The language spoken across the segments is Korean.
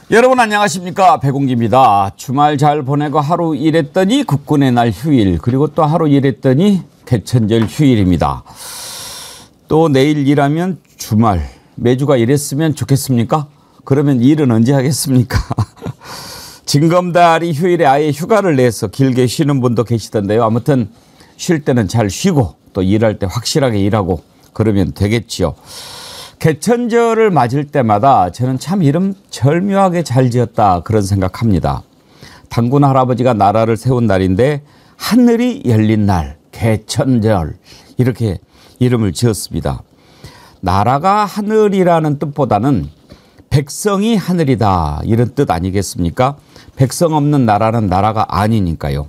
여러분 안녕하십니까, 백운기입니다. 주말 잘 보내고 하루 일했더니 국군의 날 휴일, 그리고 또 하루 일했더니 개천절 휴일입니다. 또 내일 일하면 주말, 매주가 이랬으면 좋겠습니까? 그러면 일은 언제 하겠습니까? 징검다리 휴일에 아예 휴가를 내서 길게 쉬는 분도 계시던데요. 아무튼 쉴 때는 잘 쉬고 또 일할 때 확실하게 일하고 그러면 되겠지요. 개천절을 맞을 때마다 저는 참 이름 절묘하게 잘 지었다 그런 생각합니다. 단군 할아버지가 나라를 세운 날인데 하늘이 열린 날, 개천절 이렇게 이름을 지었습니다. 나라가 하늘이라는 뜻보다는 백성이 하늘이다 이런 뜻 아니겠습니까? 백성 없는 나라는 나라가 아니니까요.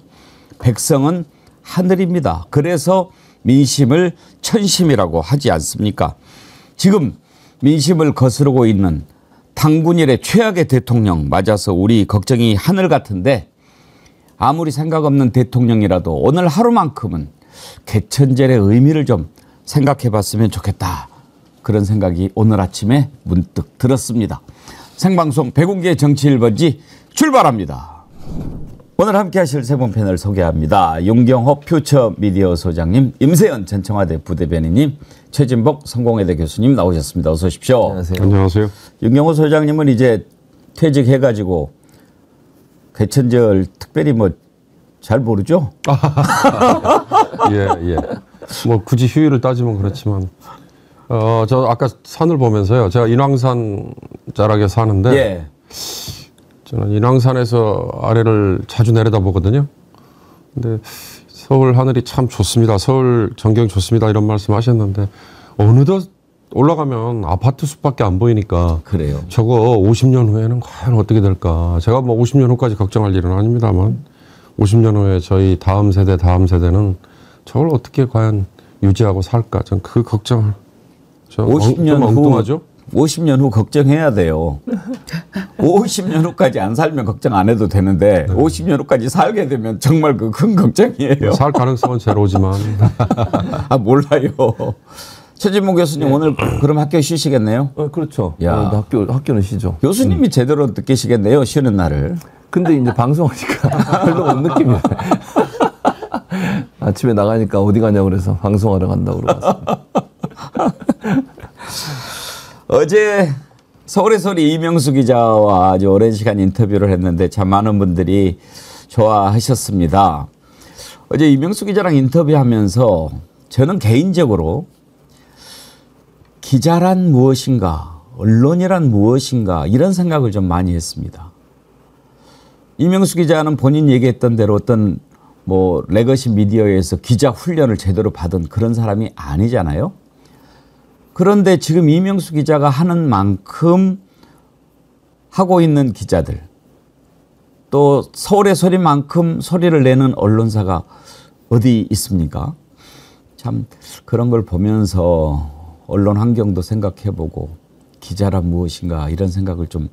백성은 하늘입니다. 그래서 민심을 천심이라고 하지 않습니까? 지금 민심을 거스르고 있는 단군일의 최악의 대통령 맞아서 우리 걱정이 하늘 같은데, 아무리 생각 없는 대통령이라도 오늘 하루만큼은 개천절의 의미를 좀 생각해 봤으면 좋겠다. 그런 생각이 오늘 아침에 문득 들었습니다. 생방송 백운기의 정치 1번지 출발합니다. 오늘 함께 하실 세 분 패널 소개합니다. 윤경호 퓨처미디어 소장님, 임세연 전 청와대 부대변인님, 최진복 성공회대 교수님 나오셨습니다. 어서 오십시오. 안녕하세요. 안녕하세요. 윤경호 소장님은 이제 퇴직해가지고 개천절 특별히 뭐 잘 모르죠? 예. 뭐 굳이 휴일을 따지면 그렇지만, 저 아까 산을 보면서요. 제가 인왕산 자락에 사는데, 예. 저는 인왕산에서 아래를 자주 내려다 보거든요. 근데 서울 하늘이 참 좋습니다. 서울 전경 좋습니다. 이런 말씀 하셨는데, 어느덧 올라가면 아파트 숲밖에 안 보이니까. 그래요. 저거 50년 후에는 과연 어떻게 될까. 제가 뭐 50년 후까지 걱정할 일은 아닙니다만, 50년 후에 저희 다음 세대는 저걸 어떻게 과연 유지하고 살까. 전 그 걱정을. 50년 후, 엉뚱하죠? 50년 후 걱정해야 돼요. 50년 후까지 안 살면 걱정 안 해도 되는데, 50년 후까지 살게 되면 정말 그 큰 걱정이에요. 살 가능성은 제로지만. 아, 몰라요. 최진봉 교수님, 오늘 그럼 학교 쉬시겠네요? 그렇죠. 야. 학교는 쉬죠. 교수님이 제대로 느끼시겠네요, 쉬는 날을. 근데 이제 방송하니까 별로 못 느낍니다. 아침에 나가니까 어디 가냐고 그래서 방송하러 간다고 그러고 어제 서울의 소리 이명수 기자와 아주 오랜 시간 인터뷰를 했는데 참 많은 분들이 좋아하셨습니다. 어제 이명수 기자랑 인터뷰하면서 저는 개인적으로 기자란 무엇인가, 언론이란 무엇인가 이런 생각을 좀 많이 했습니다. 이명수 기자는 본인 얘기했던 대로 어떤 뭐 레거시 미디어에서 기자 훈련을 제대로 받은 그런 사람이 아니잖아요. 그런데 지금 이명수 기자가 하는 만큼 하고 있는 기자들, 또 서울의 소리만큼 소리를 내는 언론사가 어디 있습니까? 참 그런 걸 보면서 언론 환경도 생각해보고 기자란 무엇인가 이런 생각을 좀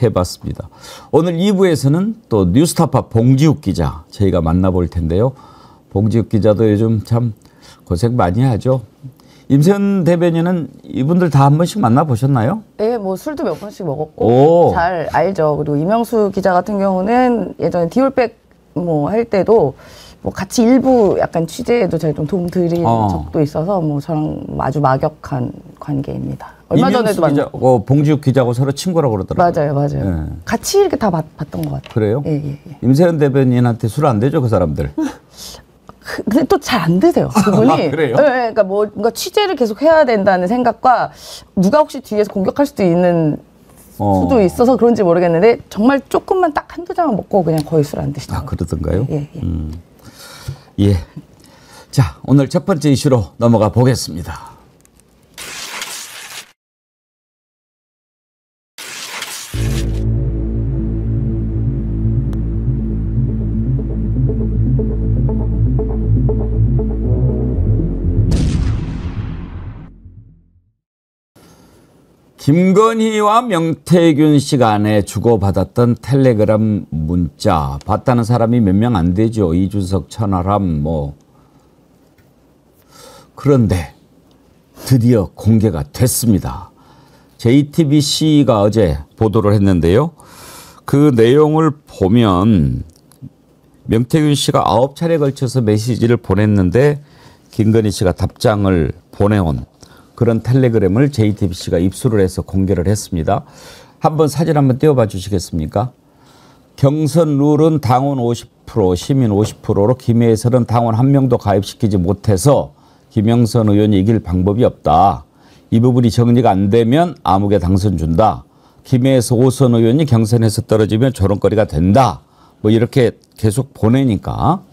해봤습니다. 오늘 2부에서는 또 뉴스타파 봉지욱 기자 저희가 만나볼 텐데요. 봉지욱 기자도 요즘 참 고생 많이 하죠. 임세연 대변인은 이분들 다 한 번씩 만나보셨나요? 네, 뭐 술도 몇 번씩 먹었고 잘 알죠. 그리고 이명수 기자 같은 경우는 예전에 디올백 뭐 할 때도 뭐 같이 일부 약간 취재에도 제가 좀 도움 드린 적도 있어서 뭐 저랑 아주 막역한 관계입니다. 얼마 전에도 만났고 봉지욱 기자하고 서로 친구라고 그러더라고요. 맞아요. 예. 같이 이렇게 다 봤던 것 같아요. 그래요? 예. 임세연 대변인한테 술 안 되죠, 그 사람들? 근데 또 잘 안 드세요, 그분이. 아, 그래요? 네, 그러니까 뭔가 취재를 계속 해야 된다는 생각과 누가 혹시 뒤에서 공격할 수도 있는 수도 있어서 그런지 모르겠는데 정말 조금만 딱 한두 잔만 먹고 그냥 거의 술 안 드시더라고요. 아, 그러던가요? 예. 예. 자, 오늘 첫 번째 이슈로 넘어가 보겠습니다. 김건희와 명태균 씨 간에 주고받았던 텔레그램 문자 봤다는 사람이 몇 명 안 되죠. 이준석, 천하람 뭐. 그런데 드디어 공개가 됐습니다. JTBC가 어제 보도를 했는데요. 그 내용을 보면 명태균 씨가 9차례 걸쳐서 메시지를 보냈는데 김건희 씨가 답장을 보내온 그런 텔레그램을 JTBC가 입수를 해서 공개를 했습니다. 한번 사진 한번 띄워봐 주시겠습니까? 경선 룰은 당원 50%, 시민 50%로 김해에서는 당원 한 명도 가입시키지 못해서 김영선 의원이 이길 방법이 없다. 이 부분이 정리가 안 되면 아무개 당선 준다. 김해에서 오선 의원이 경선에서 떨어지면 조롱거리가 된다. 뭐 이렇게 계속 보내니까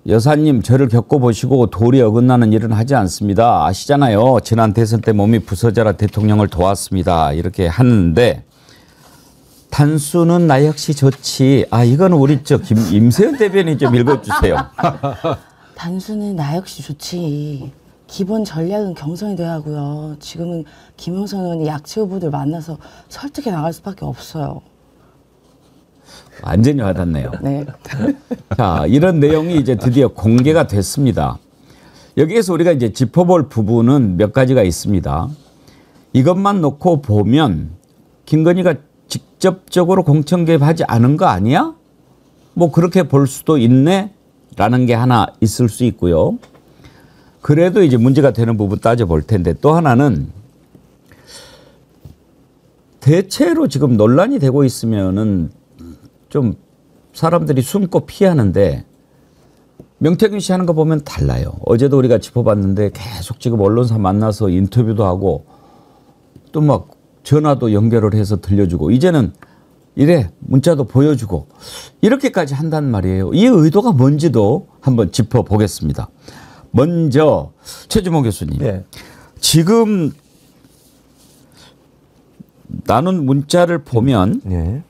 여사님 저를 겪어보시고 도리 어긋나는 일은 하지 않습니다. 아시잖아요. 지난 대선 때 몸이 부서져라 대통령을 도왔습니다. 이렇게 하는데 단수는 나 역시 좋지. 아 이거는 우리 임세현 대변인 좀 읽어주세요. 단수는 나 역시 좋지. 기본 전략은 경선이 돼야 하고요. 지금은 김영선 의원이 약체 후보들 만나서 설득해 나갈 수밖에 없어요. 완전히 와닿네요. 네. 자, 이런 내용이 이제 드디어 공개가 됐습니다. 여기에서 우리가 이제 짚어볼 부분은 몇 가지가 있습니다. 이것만 놓고 보면 김건희가 직접적으로 공천 개입하지 않은 거 아니야? 뭐 그렇게 볼 수도 있네? 라는 게 하나 있을 수 있고요. 그래도 이제 문제가 되는 부분 따져볼 텐데 또 하나는 대체로 지금 논란이 되고 있으면은 좀 사람들이 숨고 피하는데 명태균 씨 하는 거 보면 달라요. 어제도 우리가 짚어봤는데 계속 지금 언론사 만나서 인터뷰도 하고 또 막 전화도 연결을 해서 들려주고 이제는 이래 문자도 보여주고 이렇게까지 한단 말이에요. 이 의도가 뭔지도 한번 짚어보겠습니다. 먼저 최주모 교수님. 네. 지금 나눈 문자를 보면 네.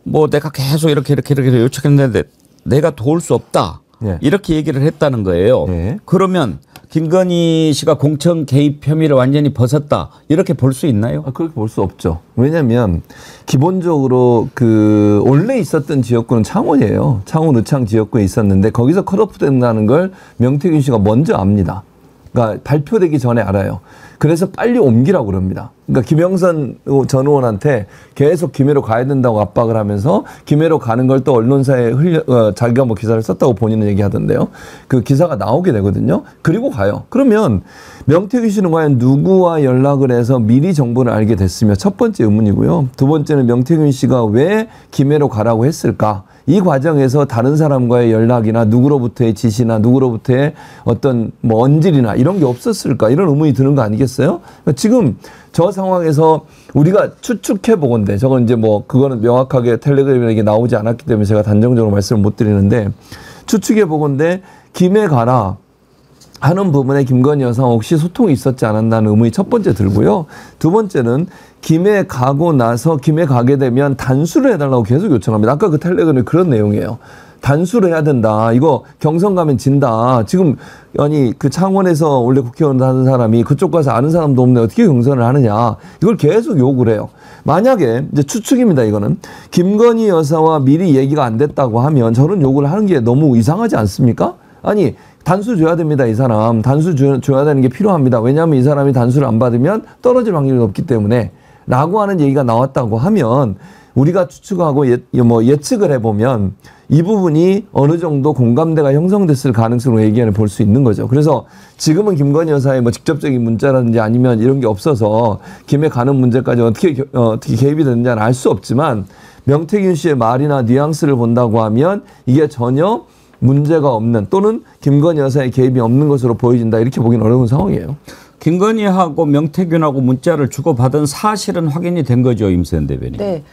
뭐 내가 계속 이렇게 요청했는데 내가 도울 수 없다. 네. 이렇게 얘기를 했다는 거예요. 네. 그러면 김건희 씨가 공천 개입 혐의를 완전히 벗었다. 이렇게 볼 수 있나요? 그렇게 볼 수 없죠. 왜냐하면 기본적으로 그 원래 있었던 지역구는 창원이에요. 창원 의창 지역구에 있었는데 거기서 컷오프 된다는 걸 명태균 씨가 먼저 압니다. 그러니까 발표되기 전에 알아요. 그래서 빨리 옮기라고 그럽니다. 그러니까 김영선 전 의원한테 계속 김해로 가야 된다고 압박을 하면서 김해로 가는 걸 또 언론사에 자기가 뭐 기사를 썼다고 본인은 얘기하던데요. 그 기사가 나오게 되거든요. 그리고 가요. 그러면 명태균 씨는 과연 누구와 연락을 해서 미리 정보를 알게 됐으며 첫 번째 의문이고요. 두 번째는 명태균 씨가 왜 김해로 가라고 했을까? 이 과정에서 다른 사람과의 연락이나 누구로부터의 지시나 누구로부터의 어떤 뭐 언질이나 이런 게 없었을까 이런 의문이 드는 거 아니겠어요? 그러니까 지금 저 상황에서 우리가 추측해 보건데 저건 이제 뭐 그거는 명확하게 텔레그램에 나오지 않았기 때문에 제가 단정적으로 말씀을 못 드리는데 추측해 보건데 김해 가라 하는 부분에 김건희 여사 혹시 소통이 있었지 않았나는 의문이 첫 번째 들고요. 두 번째는 김해 가고 나서 김해 가게 되면 단수를 해달라고 계속 요청합니다. 아까 그 텔레그램이 그런 내용이에요. 단수를 해야 된다. 이거 경선 가면 진다. 지금 아니 그 창원에서 원래 국회의원 하는 사람이 그쪽 가서 아는 사람도 없는데 어떻게 경선을 하느냐. 이걸 계속 요구를 해요. 만약에 이제 추측입니다. 이거는 김건희 여사와 미리 얘기가 안 됐다고 하면 저런 요구를 하는 게 너무 이상하지 않습니까? 아니 단수 줘야 됩니다. 이 사람. 단수 줘야 되는 게 필요합니다. 왜냐하면 이 사람이 단수를 안 받으면 떨어질 확률이 높기 때문에 라고 하는 얘기가 나왔다고 하면 우리가 추측하고 예측을 해보면 이 부분이 어느 정도 공감대가 형성됐을 가능성으로 얘기를 볼 수 있는 거죠. 그래서 지금은 김건희 여사의 뭐 직접적인 문자라든지 아니면 이런 게 없어서 김해 가는 문제까지 어떻게 개입이 됐는지는 알 수 없지만 명태균 씨의 말이나 뉘앙스를 본다고 하면 이게 전혀 문제가 없는 또는 김건희 여사의 개입이 없는 것으로 보여진다 이렇게 보기는 어려운 상황이에요. 김건희하고 명태균하고 문자를 주고받은 사실은 확인이 된 거죠, 임세현 대변인. 네.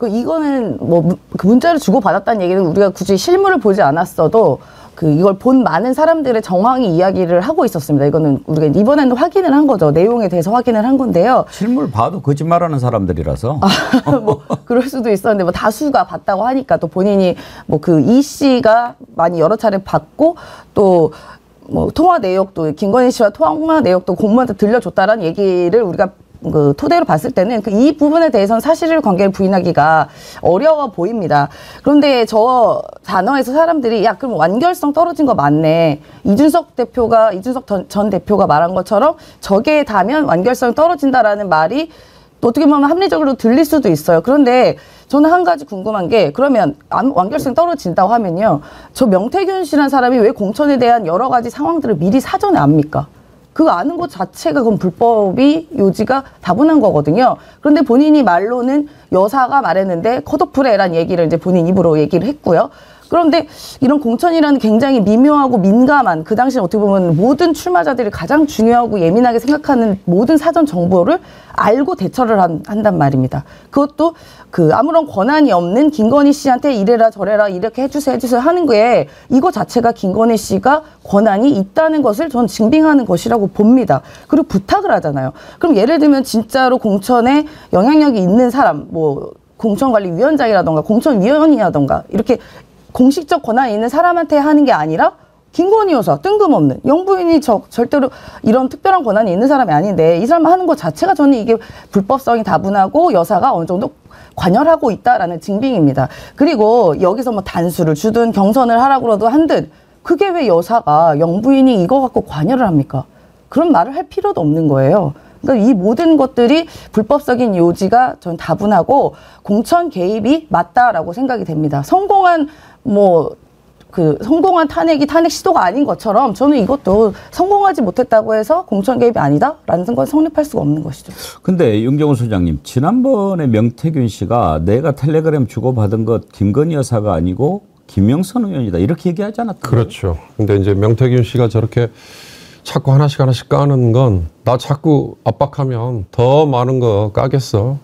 이거는 뭐 그 문자를 주고 받았다는 얘기는 우리가 굳이 실물을 보지 않았어도 이걸 본 많은 사람들의 정황이 이야기를 하고 있었습니다. 이거는 우리가 이번에는 확인을 한 거죠. 내용에 대해서 확인을 한 건데요. 실물 봐도 거짓말하는 사람들이라서. 뭐 그럴 수도 있었는데 뭐 다수가 봤다고 하니까 또 본인이 뭐 이 씨가 많이 여러 차례 봤고 또 뭐 통화 내역도 김건희 씨와 통화 내역도 공무원한테 들려줬다라는 얘기를 우리가 그 토대로 봤을 때는 이 부분에 대해서는 사실관계를 부인하기가 어려워 보입니다. 그런데 저 단어에서 사람들이 야 그럼 완결성 떨어진 거 맞네. 이준석 전 대표가 말한 것처럼 적에 다면 완결성 떨어진다라는 말이 또 어떻게 보면 합리적으로 들릴 수도 있어요. 그런데 저는 한 가지 궁금한 게 그러면 완결성 떨어진다고 하면요. 저 명태균 씨라는 사람이 왜 공천에 대한 여러 가지 상황들을 미리 사전에 압니까? 그거 아는 것 자체가 그건 불법이 요지가 다분한 거거든요. 그런데 본인이 말로는 여사가 말했는데 컷오프래라는 얘기를 이제 본인 입으로 얘기를 했고요. 그런데 이런 공천이라는 굉장히 미묘하고 민감한 그 당시에 어떻게 보면 모든 출마자들이 가장 중요하고 예민하게 생각하는 모든 사전 정보를 알고 대처를 한단 말입니다. 그것도 그 아무런 권한이 없는 김건희 씨한테 이래라 저래라 이렇게 해주세요 하는 게 이거 자체가 김건희 씨가 권한이 있다는 것을 전 증빙하는 것이라고 봅니다. 그리고 부탁을 하잖아요. 그럼 예를 들면 진짜로 공천에 영향력이 있는 사람, 뭐 공천관리위원장이라던가 공천위원이라던가 이렇게 공식적 권한이 있는 사람한테 하는 게 아니라 김건희 여사 뜬금없는 영부인이 절대로 이런 특별한 권한이 있는 사람이 아닌데 이 사람 하는 것 자체가 저는 이게 불법성이 다분하고 여사가 어느 정도 관여하고 있다라는 증빙입니다. 그리고 여기서 뭐 단수를 주든 경선을 하라고라도 한듯 그게 왜 여사가 영부인이 이거 갖고 관여를 합니까? 그런 말을 할 필요도 없는 거예요. 그러니까 이 모든 것들이 불법적인 요지가 전 다분하고 공천 개입이 맞다라고 생각이 됩니다. 성공한 탄핵이 탄핵 시도가 아닌 것처럼 저는 이것도 성공하지 못했다고 해서 공천 개입이 아니다라는 건 성립할 수가 없는 것이죠. 근데 윤경호 소장님, 지난번에 명태균 씨가 내가 텔레그램 주고받은 것 김건희 여사가 아니고 김영선 의원이다 이렇게 얘기하지 않았나요? 그렇죠. 근데 이제 명태균 씨가 저렇게 자꾸 하나씩 까는 건 나 자꾸 압박하면 더 많은 거 까겠어.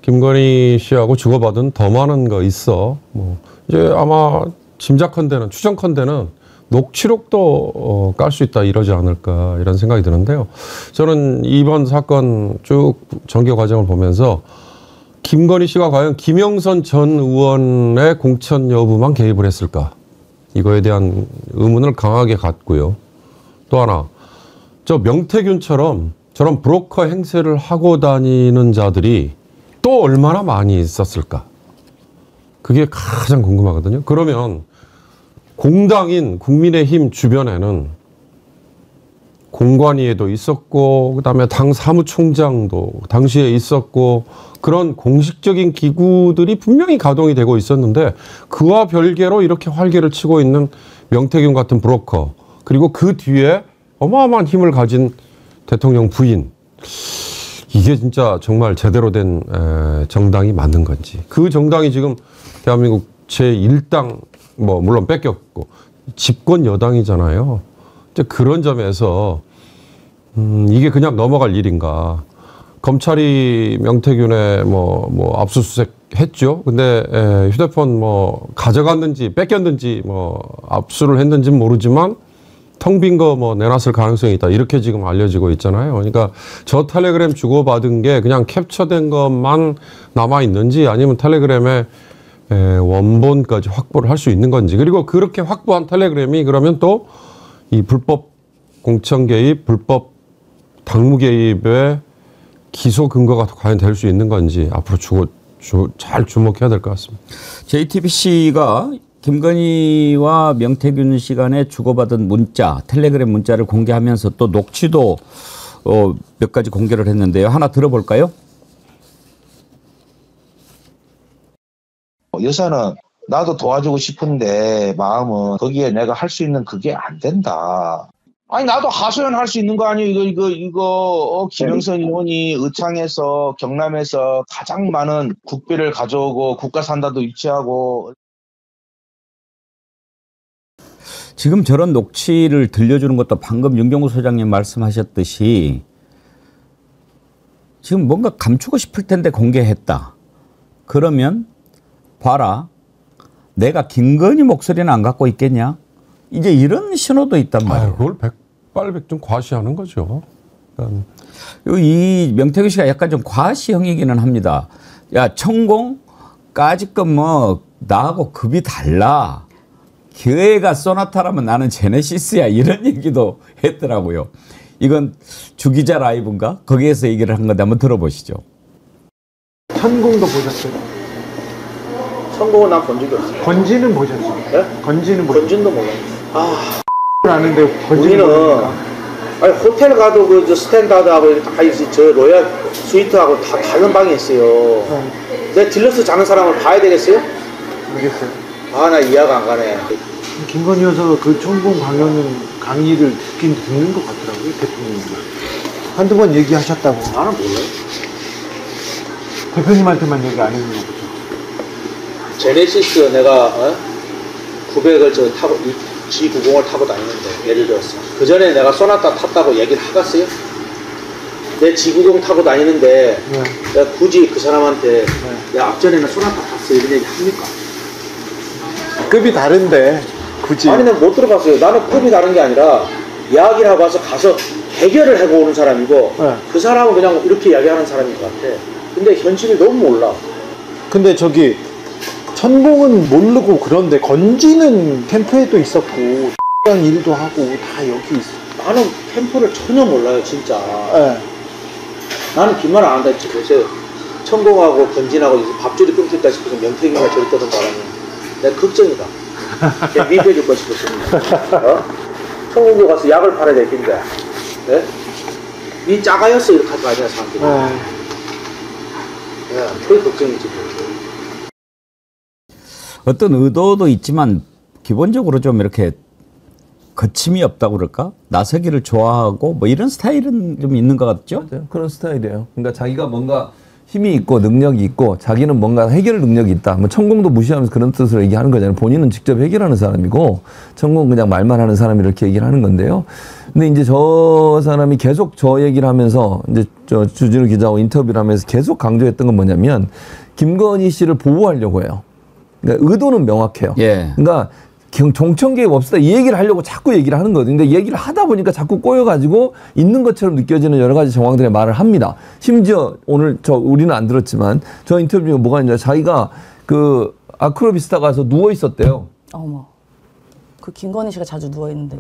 김건희 씨하고 주고받은 더 많은 거 있어. 뭐 이제 아마 짐작컨대는 추정컨대는 녹취록도 깔 수 있다 이러지 않을까 이런 생각이 드는데요. 저는 이번 사건 쭉 전개 과정을 보면서 김건희 씨가 과연 김영선 전 의원의 공천 여부만 개입을 했을까? 이거에 대한 의문을 강하게 갖고요. 또 하나, 저 명태균처럼 저런 브로커 행세를 하고 다니는 자들이 또 얼마나 많이 있었을까? 그게 가장 궁금하거든요. 그러면 공당인 국민의힘 주변에는 공관위에도 있었고 그다음에 당 사무총장도 당시에 있었고 그런 공식적인 기구들이 분명히 가동이 되고 있었는데 그와 별개로 이렇게 활개를 치고 있는 명태균 같은 브로커 그리고 그 뒤에 어마어마한 힘을 가진 대통령 부인 이게 진짜 정말 제대로 된 정당이 맞는 건지 그 정당이 지금 대한민국 제1당 뭐 물론 뺏겼고 집권 여당이잖아요. 이제 그런 점에서 이게 그냥 넘어갈 일인가. 검찰이 명태균의 뭐 압수수색 했죠. 근데 휴대폰 뭐 가져갔는지 뺏겼는지 뭐 압수를 했는지는 모르지만 텅 빈 거 뭐 내놨을 가능성이 있다. 이렇게 지금 알려지고 있잖아요. 그러니까 저 텔레그램 주고받은 게 그냥 캡처된 것만 남아 있는지 아니면 텔레그램의 원본까지 확보를 할 수 있는 건지 그리고 그렇게 확보한 텔레그램이 그러면 또 이 불법 공천 개입, 불법 당무 개입의 기소 근거가 과연 될 수 있는 건지 앞으로 잘 주목해야 될 것 같습니다. JTBC가 김건희와 명태균 씨 간에 주고받은 문자, 텔레그램 문자를 공개하면서 또 녹취도 몇 가지 공개를 했는데요. 하나 들어볼까요? 여사는 나도 도와주고 싶은데 마음은 거기에 내가 할 수 있는 그게 안 된다. 아니 나도 하소연 할 수 있는 거 아니에요. 이거 김영선 의원이 의창에서 경남에서 가장 많은 국비를 가져오고 국가산다도 유치하고 지금 저런 녹취를 들려주는 것도 방금 윤경호 소장님 말씀하셨듯이 지금 뭔가 감추고 싶을 텐데 공개했다. 그러면 봐라. 내가 김건희 목소리는 안 갖고 있겠냐? 이제 이런 신호도 있단 말이에요. 그걸 백발백중 과시하는 거죠. 이 명태균 씨가 약간 좀 과시형이기는 합니다. 야, 천공까짓건 뭐 나하고 급이 달라. 기회가 소나타라면 나는 제네시스야. 이런 얘기도 했더라고요. 이건 주기자 라이브인가? 거기에서 얘기를 한 건데 한번 들어보시죠. 천공도 보셨어요? 천공은 난 본 적이 없어요. 건지는 보셨어요? 예? 건지는 건진도 몰라요. 아는데 건지는 우리는 모르니까. 아니, 호텔 가도 그 저 스탠다드하고 이렇게 다 있어. 저 로얄 스위트하고 다 다른 방이 있어요. 내 딜러스 자는 사람을 봐야 되겠어요? 모르겠어요. 아, 나 이해가 안 가네. 김건희 여사가 그 천공 강의를 듣는 것 같더라고요, 대통령이. 한두 번 얘기하셨다고. 나는 몰라요. 대표님한테만 얘기 안 했는 거죠. 제네시스 내가 900을 저 타고 G90을 타고 다니는데 예를 들었어. 그 전에 내가 소나타 탔다고 얘기를 하겠어요? 내 G90 타고 다니는데 네. 내가 굳이 그 사람한테 야 앞전에는 소나타 탔어 이런 얘기 합니까? 급이 다른데 굳이. 아니 난 못 들어봤어요. 나는 급이 다른 게 아니라 이야기를 하고 와서 가서 해결을 하고 오는 사람이고 네. 그 사람은 그냥 이렇게 이야기하는 사람인 것 같아. 근데 현실을 너무 몰라. 근데 저기 천공은 모르고 그런데 건지는 캠프에도 있었고 일도 하고 다 여기 있어. 나는 캠프를 전혀 몰라요 진짜. 네. 나는 긴 말 안 한다 했지. 그래서 천공하고 건진하고 밥줄이 끊길까 싶어서 명태균이가 저리 떠든 바람에 내가 걱정이다. 내가 민폐줄 거 싶었습니다. 천공도 가서 약을 팔아야 될 텐데. 네? 니 짜가였어 이렇게 할 거 아니야 사람들이. 네, 그게 걱정이지. 어떤 의도도 있지만 기본적으로 좀 이렇게 거침이 없다고 그럴까? 나서기를 좋아하고 뭐 이런 스타일은 좀 있는 것 같죠? 맞아요. 그런 스타일이에요. 그러니까 자기가 뭔가 힘이 있고 능력이 있고 자기는 뭔가 해결 능력이 있다. 뭐 천공도 무시하면서 그런 뜻으로 얘기하는 거잖아요. 본인은 직접 해결하는 사람이고 천공은 그냥 말만 하는 사람이 이렇게 얘기를 하는 건데요. 근데 이제 저 사람이 계속 저 얘기를 하면서 이제 저 주진우 기자하고 인터뷰를 하면서 계속 강조했던 건 뭐냐면 김건희 씨를 보호하려고 해요. 그러니까 의도는 명확해요. 예. 그러니까 정청개입 없다 이 얘기를 하려고 자꾸 얘기를 하는 거거든요. 근데 얘기를 하다 보니까 자꾸 꼬여가지고 있는 것처럼 느껴지는 여러 가지 정황들의 말을 합니다. 심지어 오늘 우리는 안 들었지만 저 인터뷰 중에 뭐가 있냐, 자기가 그 아크로비스타 가서 누워 있었대요. 어머. 그 김건희 씨가 자주 누워 있는데.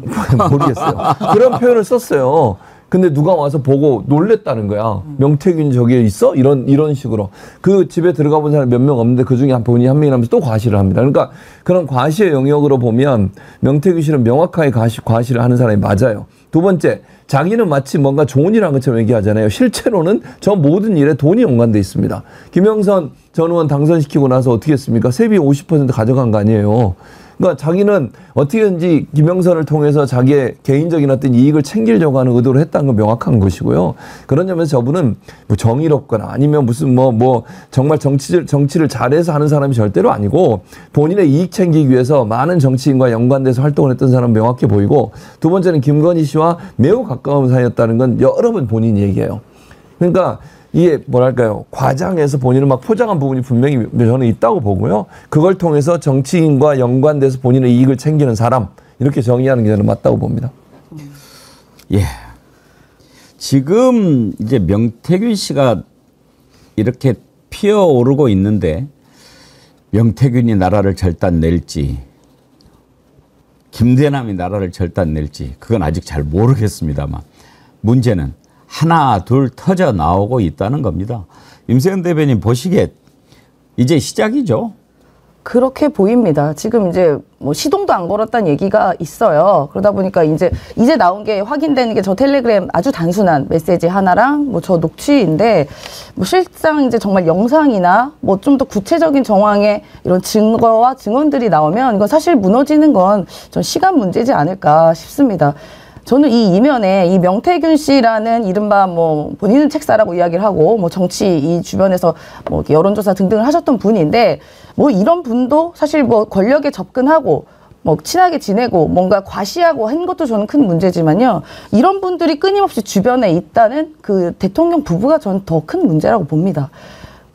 모르겠어요. 그런 표현을 썼어요. 근데 누가 와서 보고 놀랬다는 거야. 명태균 저기에 있어? 이런 식으로. 그 집에 들어가 본 사람 몇 명 없는데 그 중에 본인이 한 명이라면서 또 과시를 합니다. 그러니까 그런 과시의 영역으로 보면 명태균 씨는 명확하게 과시를 하는 사람이 맞아요. 두 번째, 자기는 마치 뭔가 좋은 일 한 것처럼 얘기하잖아요. 실제로는 저 모든 일에 돈이 연관돼 있습니다. 김영선 전 의원 당선시키고 나서 어떻게 했습니까? 세비 50% 가져간 거 아니에요. 그러니까 자기는 어떻게든지 김영선을 통해서 자기의 개인적인 어떤 이익을 챙기려고 하는 의도를 했다는 건 명확한 것이고요. 그런 점에서 저분은 뭐 정의롭거나 아니면 무슨 뭐 정말 정치를 잘해서 하는 사람이 절대로 아니고 본인의 이익 챙기기 위해서 많은 정치인과 연관돼서 활동을 했던 사람은 명확해 보이고, 두 번째는 김건희 씨와 매우 가까운 사이였다는 건 여러 번 본인이 얘기해요. 그러니까 이게 뭐랄까요, 과장해서 본인을 막 포장한 부분이 분명히 저는 있다고 보고요. 그걸 통해서 정치인과 연관돼서 본인의 이익을 챙기는 사람, 이렇게 정의하는 게 저는 맞다고 봅니다. 예. 지금 이제 명태균 씨가 이렇게 피어오르고 있는데 명태균이 나라를 절단낼지 김대남이 나라를 절단낼지 그건 아직 잘 모르겠습니다만 문제는 하나 둘 터져 나오고 있다는 겁니다. 임세현 대변인 보시기에 이제 시작이죠. 그렇게 보입니다. 지금 이제 뭐 시동도 안 걸었다는 얘기가 있어요. 그러다 보니까 이제 나온 게 확인되는 게 저 텔레그램 아주 단순한 메시지 하나랑 뭐 저 녹취인데, 뭐 실상 이제 정말 영상이나 뭐 좀 더 구체적인 정황의 이런 증거와 증언들이 나오면 이건 사실 무너지는 건 전 시간 문제지 않을까 싶습니다. 저는 이 이면에 이 명태균 씨라는 이른바 뭐 본인은 책사라고 이야기를 하고 뭐 정치 이 주변에서 뭐 여론조사 등등을 하셨던 분인데, 뭐 이런 분도 사실 뭐 권력에 접근하고 뭐 친하게 지내고 뭔가 과시하고 한 것도 저는 큰 문제지만요. 이런 분들이 끊임없이 주변에 있다는 그 대통령 부부가 저는 더 큰 문제라고 봅니다.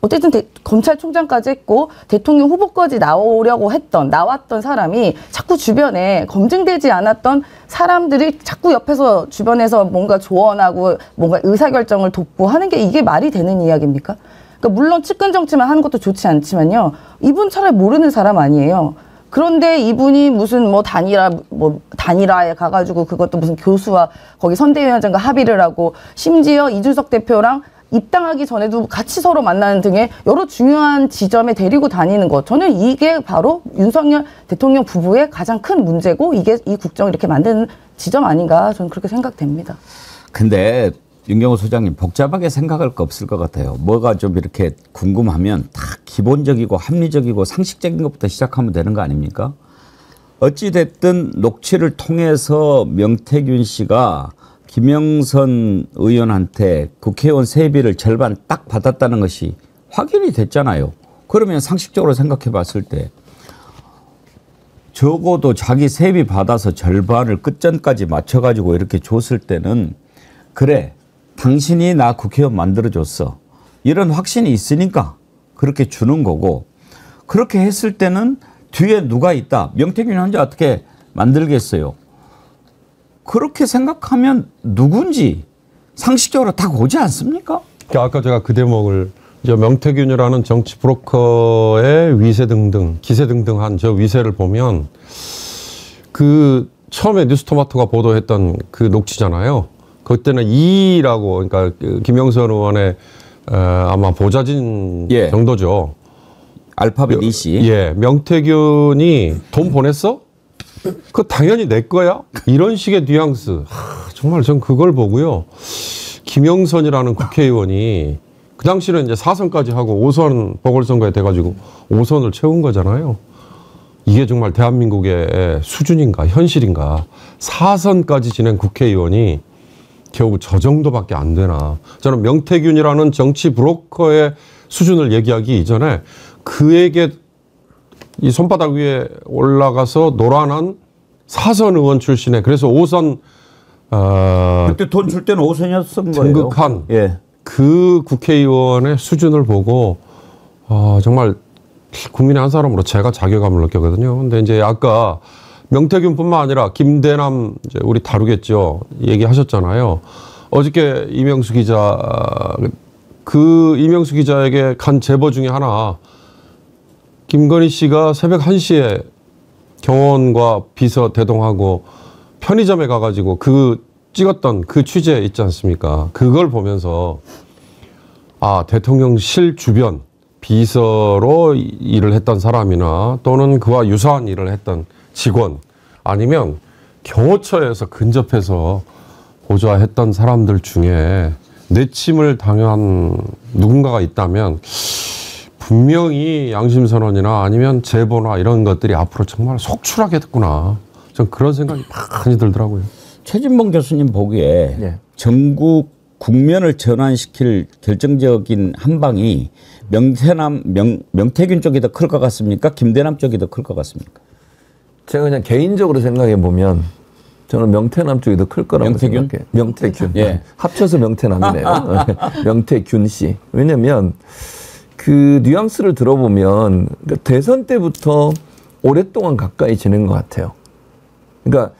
어쨌든 검찰총장까지 했고 대통령 후보까지 나왔던 사람이 자꾸 주변에 검증되지 않았던 사람들이 자꾸 옆에서 주변에서 뭔가 조언하고 뭔가 의사결정을 돕고 하는 게 이게 말이 되는 이야기입니까? 그러니까 물론 측근 정치만 하는 것도 좋지 않지만요. 이분 차라리 모르는 사람 아니에요. 그런데 이분이 무슨 뭐 단일화에 가가지고 그것도 무슨 교수와 거기 선대위원장과 합의를 하고 심지어 이준석 대표랑 입당하기 전에도 같이 서로 만나는 등의 여러 중요한 지점에 데리고 다니는 것. 저는 이게 바로 윤석열 대통령 부부의 가장 큰 문제고 이게 이 국정을 이렇게 만드는 지점 아닌가 저는 그렇게 생각됩니다. 근데 윤경호 소장님 복잡하게 생각할 거 없을 것 같아요. 뭐가 좀 이렇게 궁금하면 다 기본적이고 합리적이고 상식적인 것부터 시작하면 되는 거 아닙니까? 어찌됐든 녹취를 통해서 명태균 씨가 김영선 의원한테 국회의원 세비를 절반 딱 받았다는 것이 확인이 됐잖아요. 그러면 상식적으로 생각해 봤을 때 적어도 자기 세비 받아서 절반을 끝전까지 맞춰가지고 이렇게 줬을 때는 그래 당신이 나 국회의원 만들어줬어. 이런 확신이 있으니까 그렇게 주는 거고 그렇게 했을 때는 뒤에 누가 있다. 명태균이 혼자 어떻게 만들겠어요. 그렇게 생각하면 누군지 상식적으로 다 오지 않습니까? 아까 제가 그 대목을 이제 명태균이라는 정치 브로커의 위세 등등 기세 등등한 저 위세를 보면 그 처음에 뉴스토마토가 보도했던 그 녹취잖아요. 그때는 E라고 그러니까 김영선 의원의 아마 보좌진 예. 정도죠. 알파벳 E씨. 예, 명태균이 돈 보냈어? 그 당연히 내 거야? 이런 식의 뉘앙스. 정말 전 그걸 보고요. 김영선이라는 국회의원이 그 당시는 이제 4선까지 하고 5선 보궐선거에 돼가지고 5선을 채운 거잖아요. 이게 정말 대한민국의 수준인가 현실인가. 4선까지 지낸 국회의원이 겨우 저 정도밖에 안 되나. 저는 명태균이라는 정치 브로커의 수준을 얘기하기 이전에 그에게 이 손바닥 위에 올라가서 노란한 4선 의원 출신의 그래서 5선 그때 돈 줄 때는 5선이었던 거예요. 등극한 예. 그 국회의원의 수준을 보고 정말 국민의 한 사람으로 제가 자괴감을 느꼈거든요. 근데 이제 아까 명태균뿐만 아니라 김대남 이제 우리 다루겠죠. 얘기하셨잖아요. 어저께 이명수 기자 그 이명수 기자에게 간 제보 중에 하나 김건희 씨가 새벽 1시에 경호원과 비서 대동하고 편의점에 가가지고 그 찍었던 그 취재 있지 않습니까? 그걸 보면서 아 대통령실 주변 비서로 일을 했던 사람이나 또는 그와 유사한 일을 했던 직원 아니면 경호처에서 근접해서 보좌했던 사람들 중에 내침을 당한 누군가가 있다면 분명히 양심선언이나 아니면 제보나 이런 것들이 앞으로 정말 속출하겠구나. 전 그런 생각이 많이 들더라고요. 최진봉 교수님 보기에 예. 전국 국면을 전환시킬 결정적인 한 방이 명태균 쪽이 더 클 것 같습니까? 김대남 쪽이 더 클 것 같습니까? 제가 그냥 개인적으로 생각해 보면 저는 명태남 쪽이 더 클 거라고 명태균? 생각해요. 명태균. 예. 합쳐서 명태남이네요. 명태균 씨. 왜냐면 그 뉘앙스를 들어보면 대선 때부터 오랫동안 가까이 지낸 것 같아요. 그러니까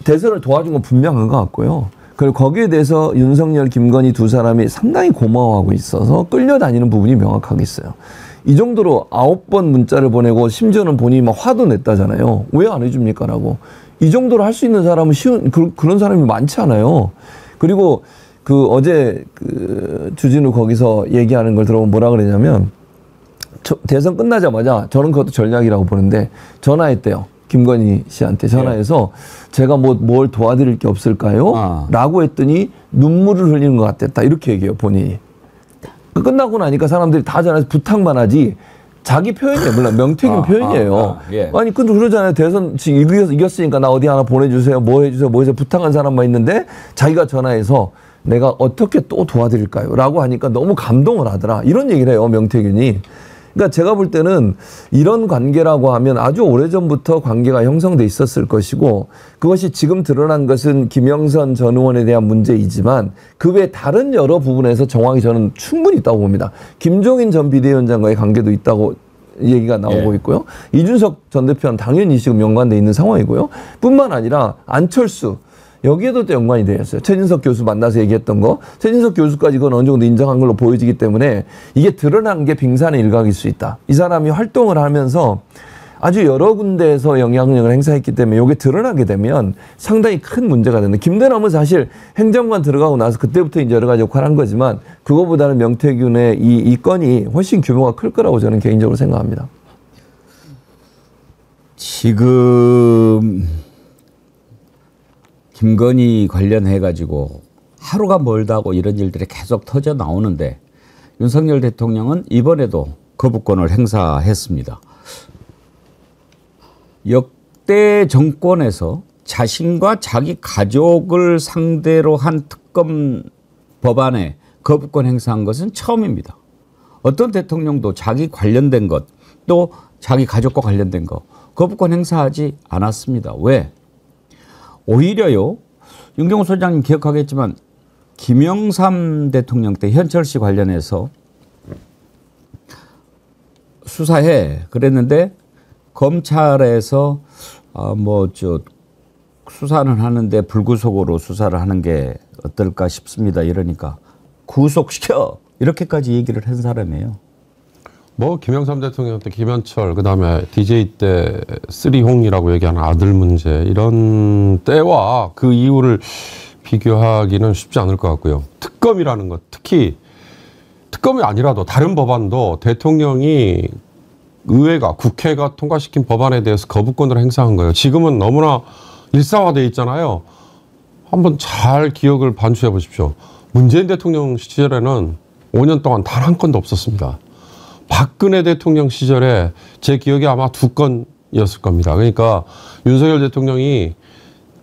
대선을 도와준 건 분명한 것 같고요. 그리고 거기에 대해서 윤석열, 김건희 두 사람이 상당히 고마워하고 있어서 끌려다니는 부분이 명확하게 있어요. 이 정도로 9번 문자를 보내고 심지어는 본인이 막 화도 냈다잖아요. 왜 안 해줍니까? 라고. 이 정도로 할 수 있는 사람은 그런 사람이 많지 않아요. 그리고 그 어제 그 주진우 거기서 얘기하는 걸 들어보면 뭐라 그러냐면 대선 끝나자마자 저는 그것도 전략이라고 보는데 전화했대요. 김건희 씨한테 전화해서 제가 뭘 도와드릴 게 없을까요? 라고 했더니 눈물을 흘리는 것 같았다. 이렇게 얘기해요, 본인이. 끝나고 나니까 사람들이 다 전화해서 부탁만 하지 자기 표현이에요. 물론 명태균 표현이에요. 예. 아니, 근데 그러잖아요. 대선 지금 이겼으니까 나 어디 하나 보내주세요. 뭐 해주세요. 뭐 해서 부탁한 사람만 있는데 자기가 전화해서 내가 어떻게 또 도와드릴까요? 라고 하니까 너무 감동을 하더라. 이런 얘기를 해요, 명태균이. 그러니까 제가 볼 때는 이런 관계라고 하면 아주 오래전부터 관계가 형성돼 있었을 것이고 그것이 지금 드러난 것은 김영선 전 의원에 대한 문제이지만 그 외 다른 여러 부분에서 정황이 저는 충분히 있다고 봅니다. 김종인 전 비대위원장과의 관계도 있다고 얘기가 나오고 있고요. 이준석 전 대표는 당연히 지금 연관돼 있는 상황이고요. 뿐만 아니라 안철수 여기에도 또 연관이 되어 있어요. 최진석 교수 만나서 얘기했던 거. 최진석 교수까지 그건 어느 정도 인정한 걸로 보여지기 때문에 이게 드러난 게 빙산의 일각일 수 있다. 이 사람이 활동을 하면서 아주 여러 군데에서 영향력을 행사했기 때문에 이게 드러나게 되면 상당히 큰 문제가 되는. 김대남은 사실 행정관 들어가고 나서 그때부터 이제 여러 가지 역할을 한 거지만 그거보다는 명태균의 이 건이 훨씬 규모가 클 거라고 저는 개인적으로 생각합니다. 지금 김건희 관련해 가지고 하루가 멀다고 이런 일들이 계속 터져 나오는데 윤석열 대통령은 이번에도 거부권을 행사했습니다. 역대 정권에서 자신과 자기 가족을 상대로 한 특검 법안에 거부권 행사한 것은 처음입니다. 어떤 대통령도 자기 관련된 것, 또 자기 가족과 관련된 것 거부권 행사하지 않았습니다. 왜? 오히려요. 윤경호 소장님 기억하겠지만 김영삼 대통령 때 현철 씨 관련해서 수사해 그랬는데 검찰에서 수사는 하는데 불구속으로 수사를 하는 게 어떨까 싶습니다. 이러니까 구속시켜 이렇게까지 얘기를 한 사람이에요. 뭐 김영삼 대통령 때 김현철 그다음에 DJ 때 쓰리홍이라고 얘기하는 아들 문제 이런 때와 그 이후를 비교하기는 쉽지 않을 것 같고요. 특검이라는 것 특히 특검이 아니라도 다른 법안도 대통령이 의회가 국회가 통과시킨 법안에 대해서 거부권을 행사한 거예요. 지금은 너무나 일상화되어 있잖아요. 한번 잘 기억을 반추해 보십시오. 문재인 대통령 시절에는 5년 동안 단 한 건도 없었습니다. 박근혜 대통령 시절에 제 기억에 아마 2건이었을 겁니다. 그러니까 윤석열 대통령이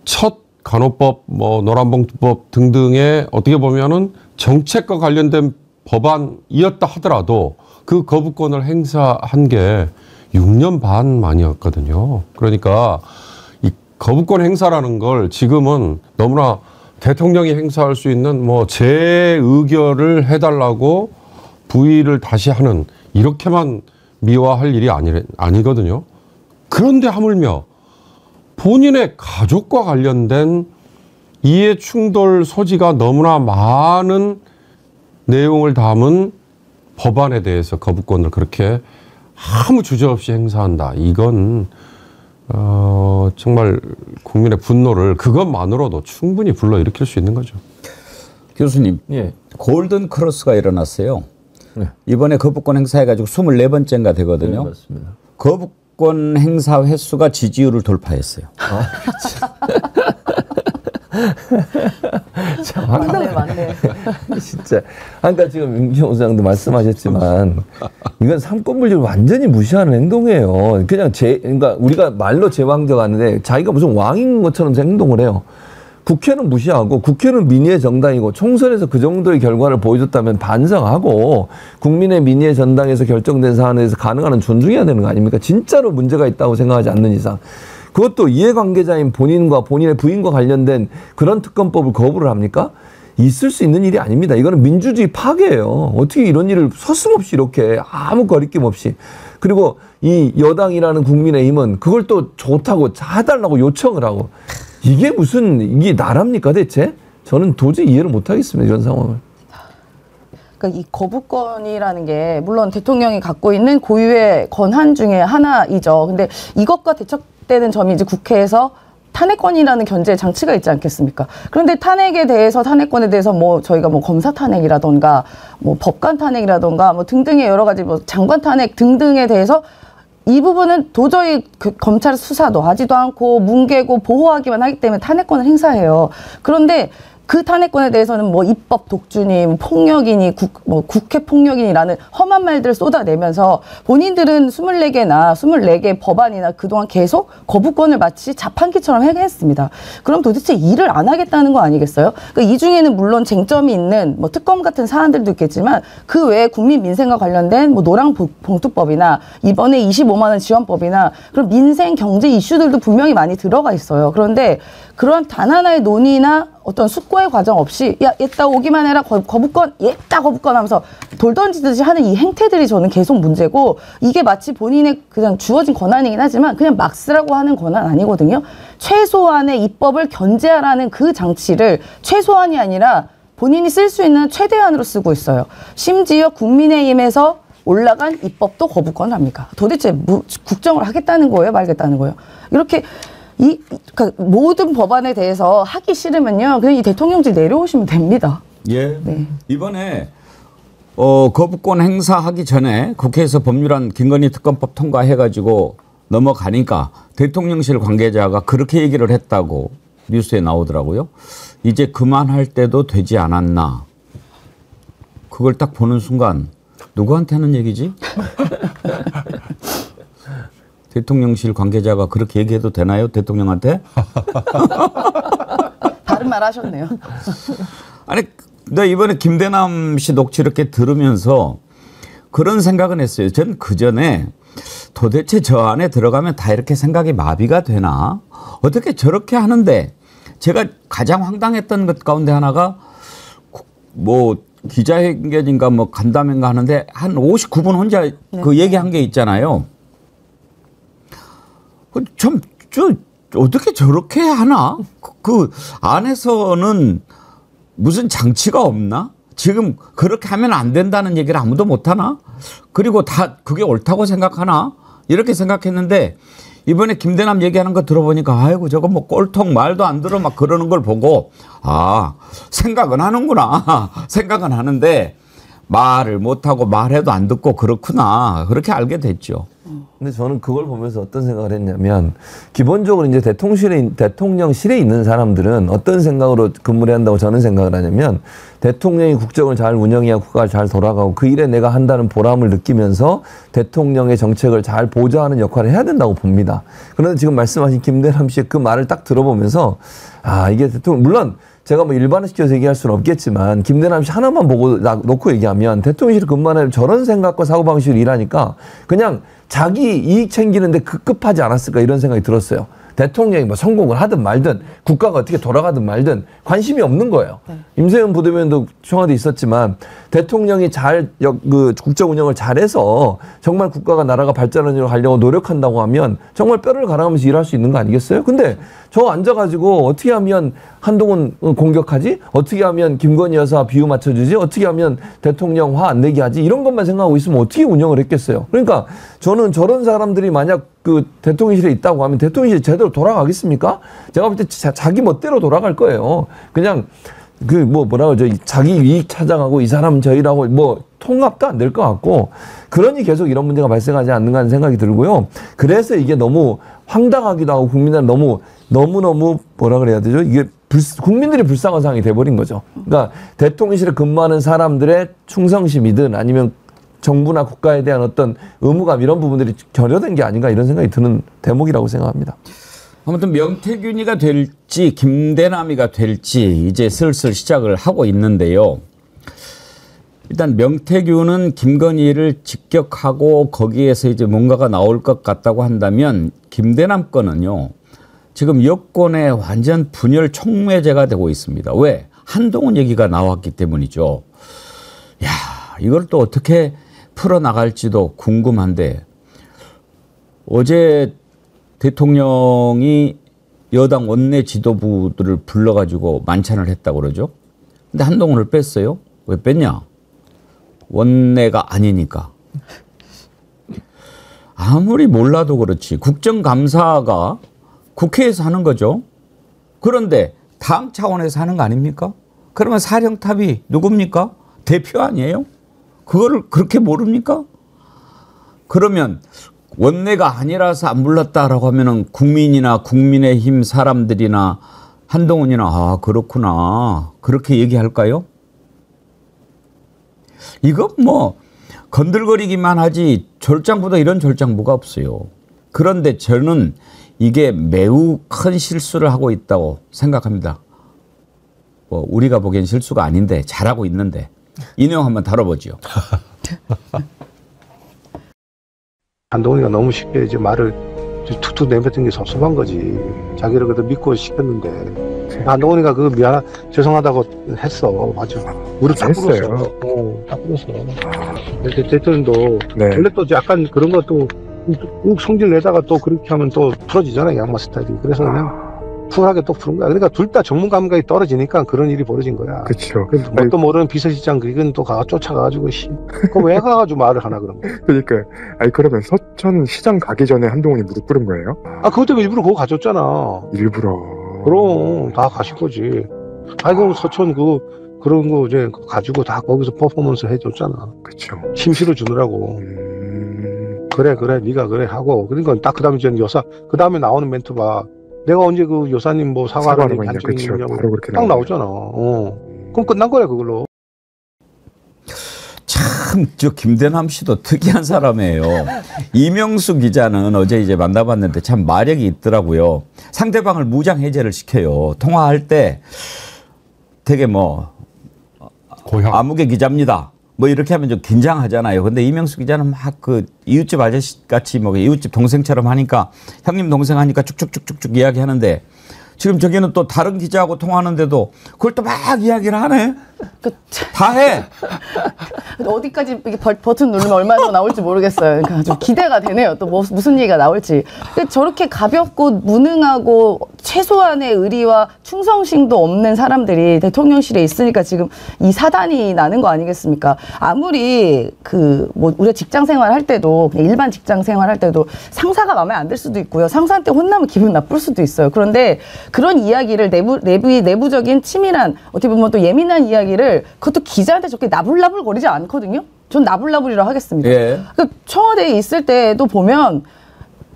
첫 간호법, 노란봉투법 등등의 어떻게 보면은 정책과 관련된 법안이었다 하더라도 그 거부권을 행사한 게 6년 반 만이었거든요. 그러니까 이 거부권 행사라는 걸 지금은 너무나 대통령이 행사할 수 있는 재의결을 해달라고 부의를 다시 하는 이렇게만 미화할 일이 아니거든요. 그런데 하물며 본인의 가족과 관련된 이해 충돌 소지가 너무나 많은 내용을 담은 법안에 대해서 거부권을 그렇게 아무 주저없이 행사한다. 이건 정말 국민의 분노를 그것만으로도 충분히 불러일으킬 수 있는 거죠. 교수님, 예. 골든 크로스가 일어났어요. 네. 이번에 거부권 행사해가지고 24번째인가 되거든요. 네, 맞습니다. 거부권 행사 횟수가 지지율을 돌파했어요. 맞네. 진짜. 그러니까 지금 윤경호 소장도 말씀하셨지만 이건 삼권분립을 완전히 무시하는 행동이에요. 그냥 그러니까 우리가 말로 제왕적 하는데 자기가 무슨 왕인 것처럼 행동을 해요. 국회는 무시하고 국회는 민의의 정당이고 총선에서 그 정도의 결과를 보여줬다면 반성하고 국민의 민의의 전당에서 결정된 사안에 대해서 가능한 한 존중해야 되는 거 아닙니까? 진짜로 문제가 있다고 생각하지 않는 이상. 그것도 이해관계자인 본인과 본인의 부인과 관련된 그런 특검법을 거부를 합니까? 있을 수 있는 일이 아닙니다. 이거는 민주주의 파괴예요. 어떻게 이런 일을 서슴없이 이렇게 아무 거리낌 없이. 그리고 이 여당이라는 국민의힘은 그걸 또 좋다고 해달라고 요청을 하고. 이게 나랍니까 대체? 저는 도저히 이해를 못하겠습니다. 이런 상황을. 그러니까 이 거부권이라는 게 물론 대통령이 갖고 있는 고유의 권한 중에 하나이죠. 근데 이것과 대척되는 점이 이제 국회에서 탄핵권이라는 견제 장치가 있지 않겠습니까? 그런데 탄핵권에 대해서 저희가 검사 탄핵이라던가 법관 탄핵이라던가 등등의 여러 가지 장관 탄핵 등등에 대해서 이 부분은 도저히 검찰 수사도 하지도 않고 뭉개고 보호하기만 하기 때문에 탄핵권을 행사해요. 그런데 그 탄핵권에 대해서는 입법 독주니 폭력이니 국회 폭력이니라는 험한 말들을 쏟아내면서 본인들은 24개 법안이나 그동안 계속 거부권을 마치 자판기처럼 행했습니다. 그럼 도대체 일을 안 하겠다는 거 아니겠어요? 그러니까 이 중에는 물론 쟁점이 있는 특검 같은 사안들도 있겠지만 그 외에 국민 민생과 관련된 노란봉투법이나 이번에 25만 원 지원법이나 그런 민생 경제 이슈들도 분명히 많이 들어가 있어요. 그런데 그런 단 하나의 논의나 어떤 숙고의 과정 없이 얘따 오기만 해라 거부권 얘따 거부권 하면서 돌 던지듯이 하는 이 행태들이 저는 계속 문제고 이게 마치 본인의 그냥 주어진 권한이긴 하지만 그냥 막 쓰라고 하는 권한 아니거든요. 최소한의 입법을 견제하라는 그 장치를 최소한이 아니라 본인이 쓸 수 있는 최대한으로 쓰고 있어요. 심지어 국민의힘에서 올라간 입법도 거부권을 합니까? 도대체 국정을 하겠다는 거예요? 말겠다는 거예요? 이렇게 그러니까 모든 법안에 대해서 하기 싫으면요, 그냥 이 대통령직 내려오시면 됩니다. 예. 네. 이번에 거부권 행사하기 전에 국회에서 법률안 김건희 특검법 통과해가지고 넘어가니까 대통령실 관계자가 그렇게 얘기를 했다고 뉴스에 나오더라고요. 이제 그만할 때도 되지 않았나. 그걸 딱 보는 순간 누구한테 하는 얘기지? 대통령실 관계자가 그렇게 얘기해도 되나요? 대통령한테? 다른 말 하셨네요. 아니, 나 이번에 김대남 씨 녹취 이렇게 들으면서 그런 생각은 했어요. 전 그전에 도대체 저 안에 들어가면 다 이렇게 생각이 마비가 되나? 어떻게 저렇게 하는데, 제가 가장 황당했던 것 가운데 하나가 뭐 기자회견인가 뭐 간담회인가 하는데 한 59분 혼자 그 얘기한 게 있잖아요. 참, 어떻게 저렇게 하나? 그 안에서는 무슨 장치가 없나? 지금 그렇게 하면 안 된다는 얘기를 아무도 못 하나? 그리고 다 그게 옳다고 생각하나? 이렇게 생각했는데 이번에 김대남 얘기하는 거 들어보니까 아이고 저거 뭐 꼴통 말도 안 들어 막 그러는 걸 보고 아, 생각은 하는구나. 생각은 하는데 말을 못하고 말해도 안 듣고 그렇구나. 그렇게 알게 됐죠. 근데 저는 그걸 보면서 어떤 생각을 했냐면, 기본적으로 이제 대통령실에 있는 사람들은 어떤 생각으로 근무를 한다고 저는 생각을 하냐면, 대통령이 국정을 잘 운영해야 국가가 잘 돌아가고 그 일에 내가 한다는 보람을 느끼면서 대통령의 정책을 잘 보좌하는 역할을 해야 된다고 봅니다. 그런데 지금 말씀하신 김대남 씨의 그 말을 딱 들어보면서 아, 이게 대통령, 물론 제가 뭐 일반화시켜서 얘기할 수는 없겠지만 김대남 씨 하나만 보고 놓고 얘기하면 대통령실에 근무하는 저런 생각과 사고방식으로 일하니까 그냥 자기 이익 챙기는데 급급하지 않았을까 이런 생각이 들었어요. 대통령이 뭐 성공을 하든 말든 국가가 어떻게 돌아가든 말든 관심이 없는 거예요. 임세현 부대변인도 청와대에 있었지만 대통령이 잘 국정 운영을 잘해서 정말 국가가 나라가 발전하려고 노력한다고 하면 정말 뼈를 갈아가면서 일할 수 있는 거 아니겠어요? 근데 저 앉아가지고 어떻게 하면 한동훈 공격하지? 어떻게 하면 김건희 여사 비유 맞춰주지? 어떻게 하면 대통령 화 안 내게 하지? 이런 것만 생각하고 있으면 어떻게 운영을 했겠어요? 그러니까 저는 저런 사람들이 만약 그 대통령실에 있다고 하면 대통령실이 제대로 돌아가겠습니까? 제가 볼 때 자기 멋대로 돌아갈 거예요. 그냥 그 뭐라 그러죠? 자기 이익 찾아가고 이 사람은 저희라고 뭐 통합도 안 될 것 같고, 그러니 계속 이런 문제가 발생하지 않는가 하는 생각이 들고요. 그래서 이게 너무 황당하기도 하고 국민들은 너무너무 뭐라 그래야 되죠? 이게 국민들이 불쌍한 상황이 돼버린 거죠. 그러니까 대통령실에 근무하는 사람들의 충성심이든 아니면 정부나 국가에 대한 어떤 의무감 이런 부분들이 결여된 게 아닌가 이런 생각이 드는 대목이라고 생각합니다. 아무튼 명태균이가 될지 김대남이가 될지 이제 슬슬 시작을 하고 있는데요. 일단 명태균은 김건희를 직격하고 거기에서 이제 뭔가가 나올 것 같다고 한다면 김대남 건은요. 지금 여권의 완전 분열 촉매제가 되고 있습니다. 왜? 한동훈 얘기가 나왔기 때문이죠. 야, 이걸 또 어떻게 풀어나갈지도 궁금한데, 어제 대통령이 여당 원내 지도부들을 불러가지고 만찬을 했다고 그러죠. 근데 한동훈을 뺐어요. 왜 뺐냐? 원내가 아니니까. 아무리 몰라도 그렇지. 국정감사가 국회에서 하는 거죠. 그런데 당 차원에서 하는 거 아닙니까? 그러면 사령탑이 누굽니까? 대표 아니에요? 그거를 그렇게 모릅니까? 그러면 원내가 아니라서 안 불렀다라고 하면은 국민이나 국민의힘 사람들이나 한동훈이나 아 그렇구나 그렇게 얘기할까요? 이거 뭐 건들거리기만 하지 졸장부도 이런 졸장부가 없어요. 그런데 저는 이게 매우 큰 실수를 하고 있다고 생각합니다. 뭐 우리가 보기엔 실수가 아닌데 잘하고 있는데 이 내용 한번 다뤄보죠. 한동훈이가 너무 쉽게 이제 말을 툭툭 내뱉은 게 섭섭한 거지. 자기를 그래도 믿고 시켰는데 한동훈이가 그거 죄송하다고 했어. 맞아. 무릎 딱 꿇었어. 딱 꿇었어. 대통령도 원래 또 약간 그런 것도 욱 성질 내다가 또 그렇게 하면 또 풀어지잖아요. 양마 스타일이. 그래서 그냥 쿨하게 또 푸는 거야. 그러니까 둘 다 전문 감각이 떨어지니까 그런 일이 벌어진 거야. 그렇죠. 뭣도 모르는 비서실장 그건 또 쫓아가가지고 그거 왜 가가지고 말을 하나 그런 거. 그러니까 아니 그러면 서천 시장 가기 전에 한동훈이 무릎 꿇은 거예요? 아 그것 때문에 일부러 그거 가졌잖아. 일부러. 그럼 다 가실 거지. 아이고 서천 그런 거 이제 가지고 다 거기서 퍼포먼스 해줬잖아. 그렇죠. 심시로 주느라고. 그래 네가 그래 하고 그러니까 딱 그다음에 이제 그다음에 나오는 멘트 봐. 내가 언제 그 여사님 뭐 사과를 한 적이 있냐고 딱 나오잖아. 그럼 끝난 거야 그걸로. 참, 저 김대남 씨도 특이한 사람이에요. 이명수 기자는 어제 이제 만나봤는데 참 마력이 있더라고요. 상대방을 무장 해제를 시켜요. 통화할 때 되게 뭐 고향. 아무개 기자입니다. 뭐 이렇게 하면 좀 긴장하잖아요. 근데 이명수 기자는 막 그 이웃집 아저씨 같이 뭐 이웃집 동생처럼 하니까 형님 동생 하니까 쭉쭉쭉쭉쭉 이야기하는데 지금 저기는 또 다른 기자하고 통화하는데도 그걸 또 막 이야기를 하네. 다 해. 어디까지 이게 버튼 누르면 얼마나 더 나올지 모르겠어요. 그러니까 좀 기대가 되네요. 또 뭐, 무슨 얘기가 나올지. 저렇게 가볍고 무능하고 최소한의 의리와 충성심도 없는 사람들이 대통령실에 있으니까 지금 이 사단이 나는 거 아니겠습니까? 아무리 뭐 우리가 직장 생활할 때도 그냥 일반 직장 생활할 때도 상사가 마음에 안 들 수도 있고요. 상사한테 혼나면 기분 나쁠 수도 있어요. 그런데 그런 이야기를 내부적인 치밀한 어떻게 보면 또 예민한 이야기를 그것도 기자한테 저렇게 나불나불 거리지 않거든요. 전 나불나불이라고 하겠습니다. 예. 그러니까 청와대에 있을 때도 보면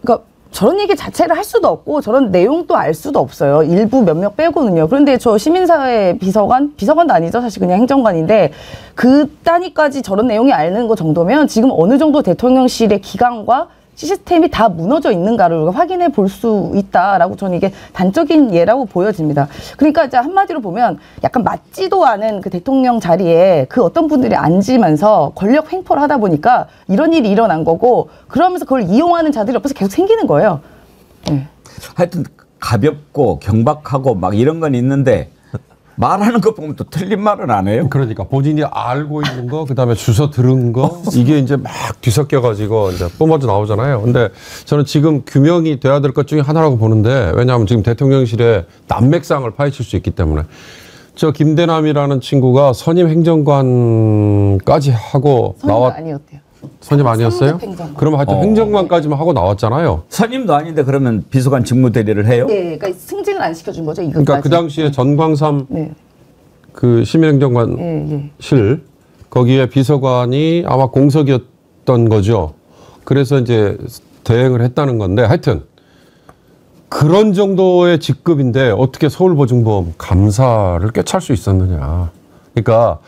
그러니까 저런 얘기 자체를 할 수도 없고 저런 내용도 알 수도 없어요. 일부 몇몇 빼고는요. 그런데 저 시민사회 비서관도 아니죠. 사실 그냥 행정관인데 그 단위까지 저런 내용이 아는 거 정도면 지금 어느 정도 대통령실의 기강과 시스템이 다 무너져 있는가를 확인해 볼 수 있다라고 저는 이게 단적인 예라고 보여집니다. 그러니까 이제 한마디로 보면 약간 맞지도 않은 그 대통령 자리에 그 어떤 분들이 앉으면서 권력 횡포를 하다 보니까 이런 일이 일어난 거고 그러면서 그걸 이용하는 자들이 옆에서 계속 생기는 거예요. 네. 하여튼 가볍고 경박하고 막 이런 건 있는데 말하는 거 보면 또 틀린 말은 안 해요. 그러니까 본인이 알고 있는 거, 그다음에 주워 들은 거 이게 이제 막 뒤섞여 가지고 이제 뿜어져 나오잖아요. 근데 저는 지금 규명이 돼야 될 것 중에 하나라고 보는데 왜냐하면 지금 대통령실에 난맥상을 파헤칠 수 있기 때문에 저 김대남이라는 친구가 선임 행정관까지 하고 아니었대요. 선임 아니었어요? 그럼 하여튼 행정관까지만 하고 나왔잖아요. 선임도 아닌데 그러면 비서관 직무대리를 해요? 네, 그러니까 승진을 안 시켜준 거죠. 이것까지. 그러니까 그 당시에 전광삼 네. 그 시민행정관실 거기에 비서관이 아마 공석이었던 거죠. 그래서 이제 대행을 했다는 건데 하여튼 그런 정도의 직급인데 어떻게 서울보증보험 감사를 꿰찰 수 있었느냐. 그러니까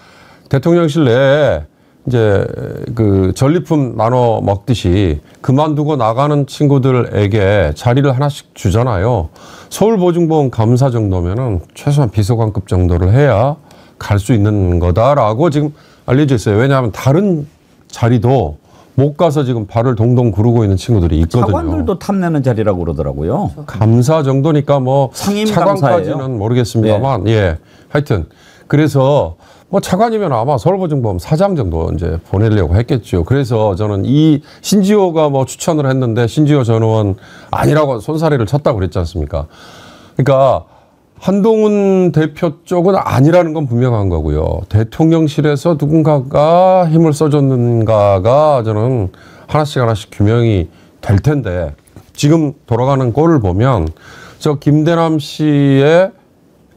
대통령실 내에 이제 그 전리품 나눠 먹듯이 그만두고 나가는 친구들에게 자리를 하나씩 주잖아요. 서울보증보험 감사 정도면은 최소한 비서관급 정도를 해야 갈 수 있는 거다라고 지금 알려져 있어요. 왜냐하면 다른 자리도 못 가서 지금 발을 동동 구르고 있는 친구들이 있거든요. 차관들도 탐내는 자리라고 그러더라고요. 감사 정도니까 뭐 상임 차관까지는 감사예요. 모르겠습니다만 네. 예, 하여튼 그래서 뭐 차관이면 아마 서울보증보험 사장 정도 이제 보내려고 했겠죠. 그래서 저는 이 신지호가 뭐 추천을 했는데 신지호 전 의원 아니라고 손사래를 쳤다고 그랬지 않습니까? 그러니까 한동훈 대표 쪽은 아니라는 건 분명한 거고요. 대통령실에서 누군가가 힘을 써줬는가가 저는 하나씩 규명이 될 텐데 지금 돌아가는 꼴을 보면 저 김대남 씨의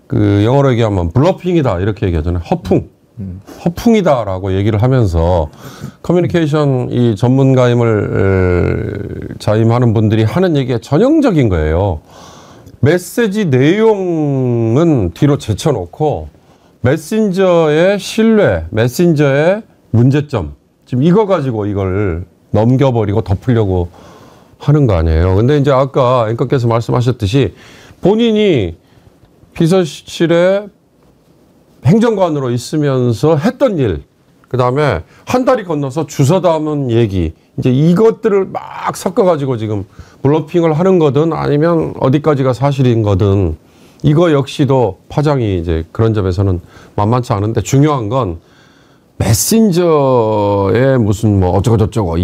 그 영어로 얘기하면 블러핑이다 이렇게 얘기하잖아요. 허풍이다라고 얘기를 하면서 커뮤니케이션 이 전문가임을 자임하는 분들이 하는 얘기가 전형적인 거예요. 메시지 내용은 뒤로 제쳐놓고 메신저의 신뢰, 메신저의 문제점 지금 이거 가지고 이걸 넘겨버리고 덮으려고 하는 거 아니에요. 근데 이제 아까 앵커께서 말씀하셨듯이 본인이 비서실에 행정관으로 있으면서 했던 일, 그 다음에 한 달이 건너서 주워 담은 얘기, 이제 이것들을 막 섞어가지고 지금 블러핑을 하는 거든 아니면 어디까지가 사실인 거든 이거 역시도 파장이 이제 그런 점에서는 만만치 않은데 중요한 건 메신저에 무슨 뭐 어쩌고저쩌고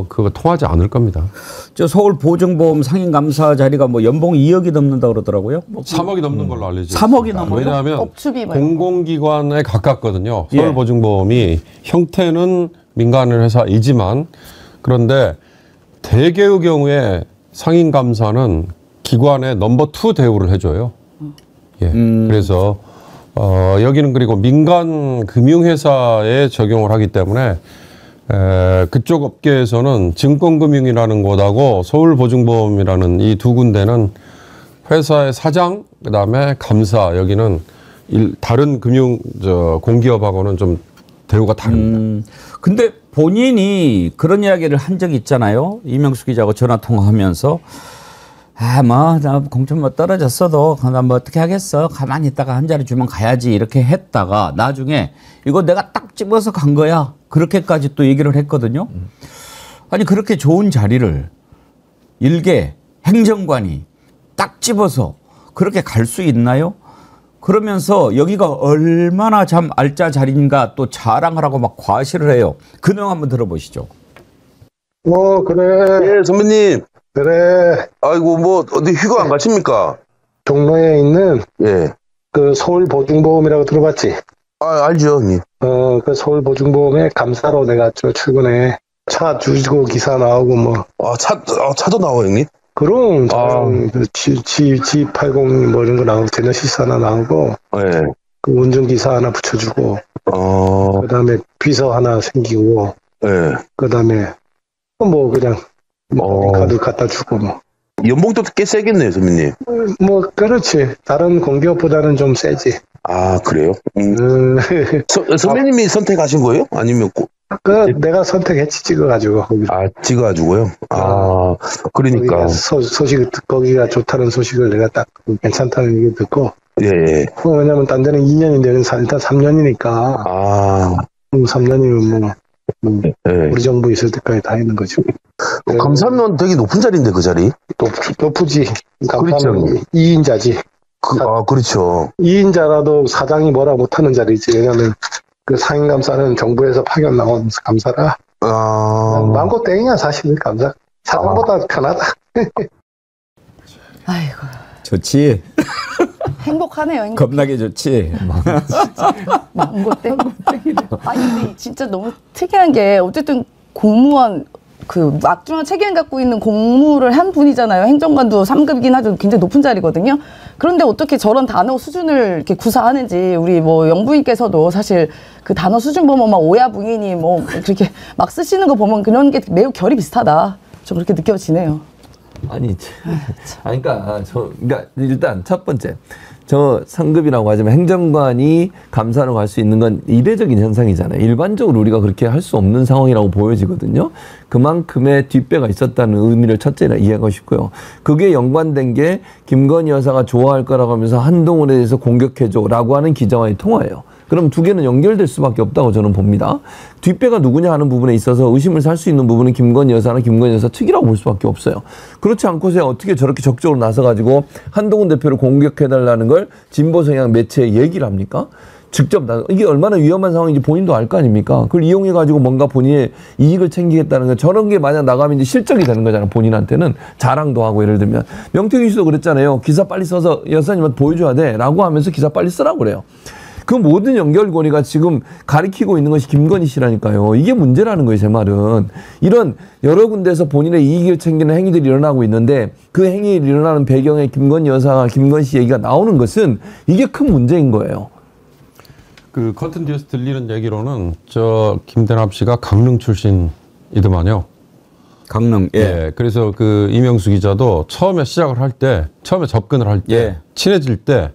그거 통하지 않을 겁니다. 저 서울 보증보험 상임감사 자리가 뭐 연봉 2억이 넘는다 그러더라고요. 3억이 넘는 걸로 알려져 있습니다. 3억이 넘어요? 왜냐하면 업추비 공공기관에 가깝거든요. 예. 서울보증보험이 형태는 민간 회사이지만 그런데 대개의 경우에 상임감사는 기관의 넘버 2 대우를 해줘요. 예. 그래서 여기는 그리고 민간 금융회사에 적용을 하기 때문에 그쪽 업계에서는 증권금융이라는 곳하고 서울보증보험이라는 이 두 군데는 회사의 사장 그다음에 감사 여기는 다른 공기업하고는 좀 대우가 다릅니다. 근데 본인이 그런 이야기를 한 적이 있잖아요. 이명수 기자하고 전화 통화하면서 나 공천 뭐 떨어졌어도 나 뭐 어떻게 하겠어. 가만히 있다가 한 자리 주면 가야지 이렇게 했다가 나중에 이거 내가 딱 집어서 간 거야. 그렇게까지 또 얘기를 했거든요. 아니 그렇게 좋은 자리를 일개 행정관이 딱 집어서 그렇게 갈 수 있나요? 그러면서 여기가 얼마나 참 알짜 자리인가 또 자랑을 하고 막 과시를 해요. 그 내용 한번 들어보시죠. 그래. 예, 선배님. 그래. 아이고, 뭐, 어디 휴가 안 가십니까? 종로에 있는 예. 그 서울보증보험이라고 들어봤지? 알죠, 형님. 그 서울보증보험의 감사로 내가 출근해. 차 주고 기사 나오고 뭐. 차도 나와요, 형님? 그럼, G80 뭐 이런 거 나오고, 제너시스 하나 나오고, 예. 그 운전기사 하나 붙여주고, 그 다음에 비서 하나 생기고, 예. 그 다음에, 뭐 그냥, 카드 갖다 주고 뭐. 연봉도 꽤 세겠네요, 선배님. 뭐, 그렇지. 다른 공기업보다는 좀 세지. 그래요? 선배님이 선택하신 거예요? 아니면 내가 선택했지, 찍어가지고. 찍어가지고요? 그러니까. 거기가 좋다는 소식을 내가 딱 괜찮다는 얘기 듣고. 예. 왜냐면 딴 데는 2년인데, 일단 3년이니까. 3년이면 뭐, 예. 우리 정부 있을 때까지 다 있는 거지. 감사면 되게 높은 자리인데, 그 자리? 높지. 그렇죠. 2인자지. 그렇죠. 2인자라도 사장이 뭐라 못하는 자리지. 왜냐면 그 상임감사는 정부에서 파견 나온 감사라. 망고 땡이야, 사실 감사. 사장보다 편하다. 아이고. 좋지. 행복하네요. 행복. 겁나게 좋지. 망고땡. 아니 근데 진짜 너무 특이한 게 어쨌든 공무원 막중한 책임을 갖고 있는 공무를 한 분이잖아요. 행정관도 3급이긴 하죠. 굉장히 높은 자리거든요. 그런데 어떻게 저런 단어 수준을 이렇게 구사하는지 우리 뭐 영부인께서도 사실 그 단어 수준 보면 막 오야붕이니 뭐 그렇게 막 쓰시는 거 보면 그런 게 매우 결이 비슷하다. 저 그렇게 느껴지네요. 그러니까 일단 첫 번째 저 상급이라고 하지만 행정관이 감사로 갈 수 있는 건 이례적인 현상이잖아요. 일반적으로 우리가 그렇게 할 수 없는 상황이라고 보여지거든요. 그만큼의 뒷배가 있었다는 의미를 첫째로 이해하고 싶고요. 그게 연관된 게 김건희 여사가 좋아할 거라고 하면서 한동훈에 대해서 공격해줘라고 하는 기자와의 통화예요. 그럼 두 개는 연결될 수밖에 없다고 저는 봅니다. 뒷배가 누구냐 하는 부분에 있어서 의심을 살 수 있는 부분은 김건희 여사나 김건희 여사 측이라고 볼 수밖에 없어요. 그렇지 않고서 어떻게 저렇게 적극적으로 나서가지고 한동훈 대표를 공격해달라는 걸 진보 성향 매체에 얘기를 합니까? 직접 이게 얼마나 위험한 상황인지 본인도 알 거 아닙니까? 그걸 이용해가지고 뭔가 본인의 이익을 챙기겠다는 거 저런 게 만약 나가면 이제 실적이 되는 거잖아요. 본인한테는 자랑도 하고 예를 들면 명태균 씨도 그랬잖아요. 기사 빨리 써서 여사님한테 보여줘야 돼 라고 하면서 기사 빨리 쓰라고 그래요. 그 모든 연결고리가 지금 가리키고 있는 것이 김건희 씨라니까요. 이게 문제라는 거예요, 제 말은. 이런 여러 군데에서 본인의 이익을 챙기는 행위들이 일어나고 있는데 그 행위를 일어나는 배경에 김건희 여사가 김건희 씨 얘기가 나오는 것은 이게 큰 문제인 거예요. 그 커튼 뒤에서 들리는 얘기로는 김대남 씨가 강릉 출신이더만요. 강릉. 예. 그래서 그 이명수 기자도 처음에 접근을 할 때 친해질 때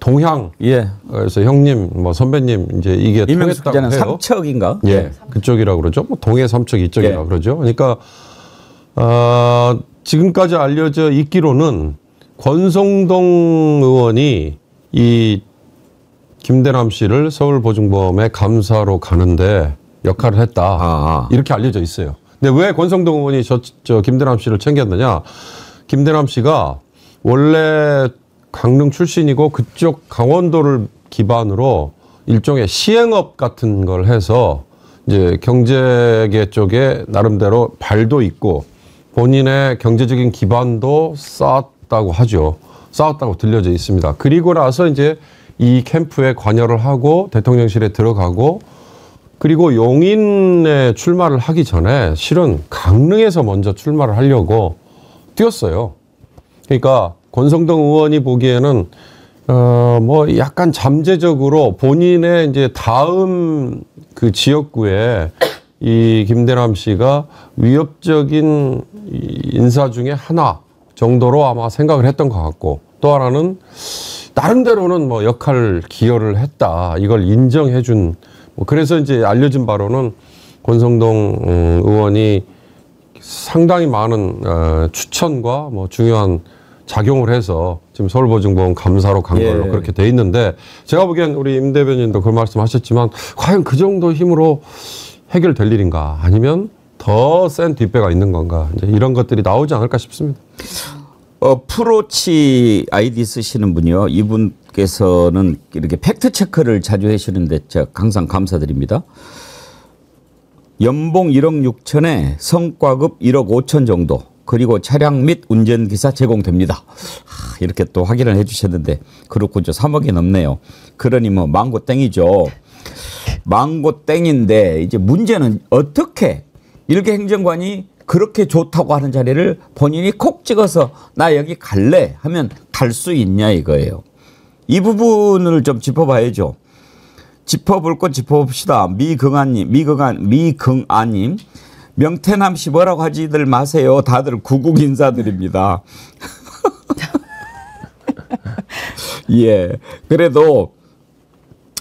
동향. 그래서 형님, 뭐 선배님 이제 이게 이명수 기자는 해요. 삼척인가? 그쪽이라고 그러죠. 뭐 동해 삼척 이쪽이라고 그러죠. 그러니까 지금까지 알려져 있기로는 권성동 의원이 이 김대남 씨를 서울보증보험의 감사로 가는데 역할을 했다. 이렇게 알려져 있어요. 근데 왜 권성동 의원이 저 김대남 씨를 챙겼느냐? 김대남 씨가 원래 강릉 출신이고 그쪽 강원도를 기반으로 일종의 시행업 같은 걸 해서 이제 경제계 쪽에 나름대로 발도 있고 본인의 경제적인 기반도 쌓았다고 하죠. 쌓았다고 들려져 있습니다. 그리고 나서 이제 이 캠프에 관여를 하고 대통령실에 들어가고 그리고 용인에 출마를 하기 전에 실은 강릉에서 먼저 출마를 하려고 뛰었어요. 그러니까 권성동 의원이 보기에는 뭐 약간 잠재적으로 본인의 이제 다음 그 지역구에 이 김대남 씨가 위협적인 인사 중에 하나 정도로 아마 생각을 했던 것 같고 또 하나는 나름대로는 뭐 역할 기여를 했다. 이걸 인정해 준 뭐 그래서 이제 알려진 바로는 권성동 의원이 상당히 많은 추천과 뭐 중요한 작용을 해서 지금 서울보증보험 감사로 간 걸로 예. 그렇게 돼 있는데 제가 보기엔 우리 임 대변인도 그 말씀하셨지만 과연 그 정도 힘으로 해결될 일인가 아니면 더 센 뒷배가 있는 건가 이제 이런 것들이 나오지 않을까 싶습니다. 프로치 아이디 쓰시는 분이요. 이분께서는 이렇게 팩트 체크를 자주 해주시는데 제가 항상 감사드립니다. 연봉 1억 6천에 성과급 1억 5천 정도 그리고 차량 및 운전기사 제공됩니다. 이렇게 또 확인을 해 주셨는데 그렇군요. 3억이 넘네요. 그러니 뭐 망고 땡이죠. 망고 땡인데 이제 문제는 어떻게 일개 행정관이 그렇게 좋다고 하는 자리를 본인이 콕 찍어서 나 여기 갈래 하면 갈 수 있냐 이거예요. 이 부분을 좀 짚어봐야죠. 짚어볼 건 짚어봅시다. 미긍아님, 명태남 씨 뭐라고 하지들 마세요. 다들 구국 인사드립니다. 예, 그래도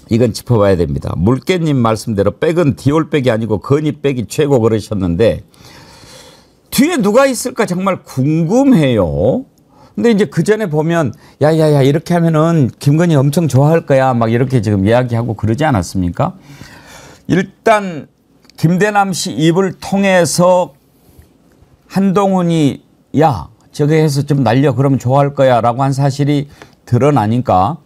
이건 짚어봐야 됩니다. 물개님 말씀대로 백은 디올백이 아니고 건이백이 최고 그러셨는데 뒤에 누가 있을까 정말 궁금해요. 근데 이제 그 전에 보면 야야야 이렇게 하면은 김건희 엄청 좋아할 거야 막 이렇게 지금 이야기하고 그러지 않았습니까? 일단 김대남 씨 입을 통해서 한동훈이 야 저기 해서 좀 날려 그러면 좋아할 거야 라고 한 사실이 드러나니까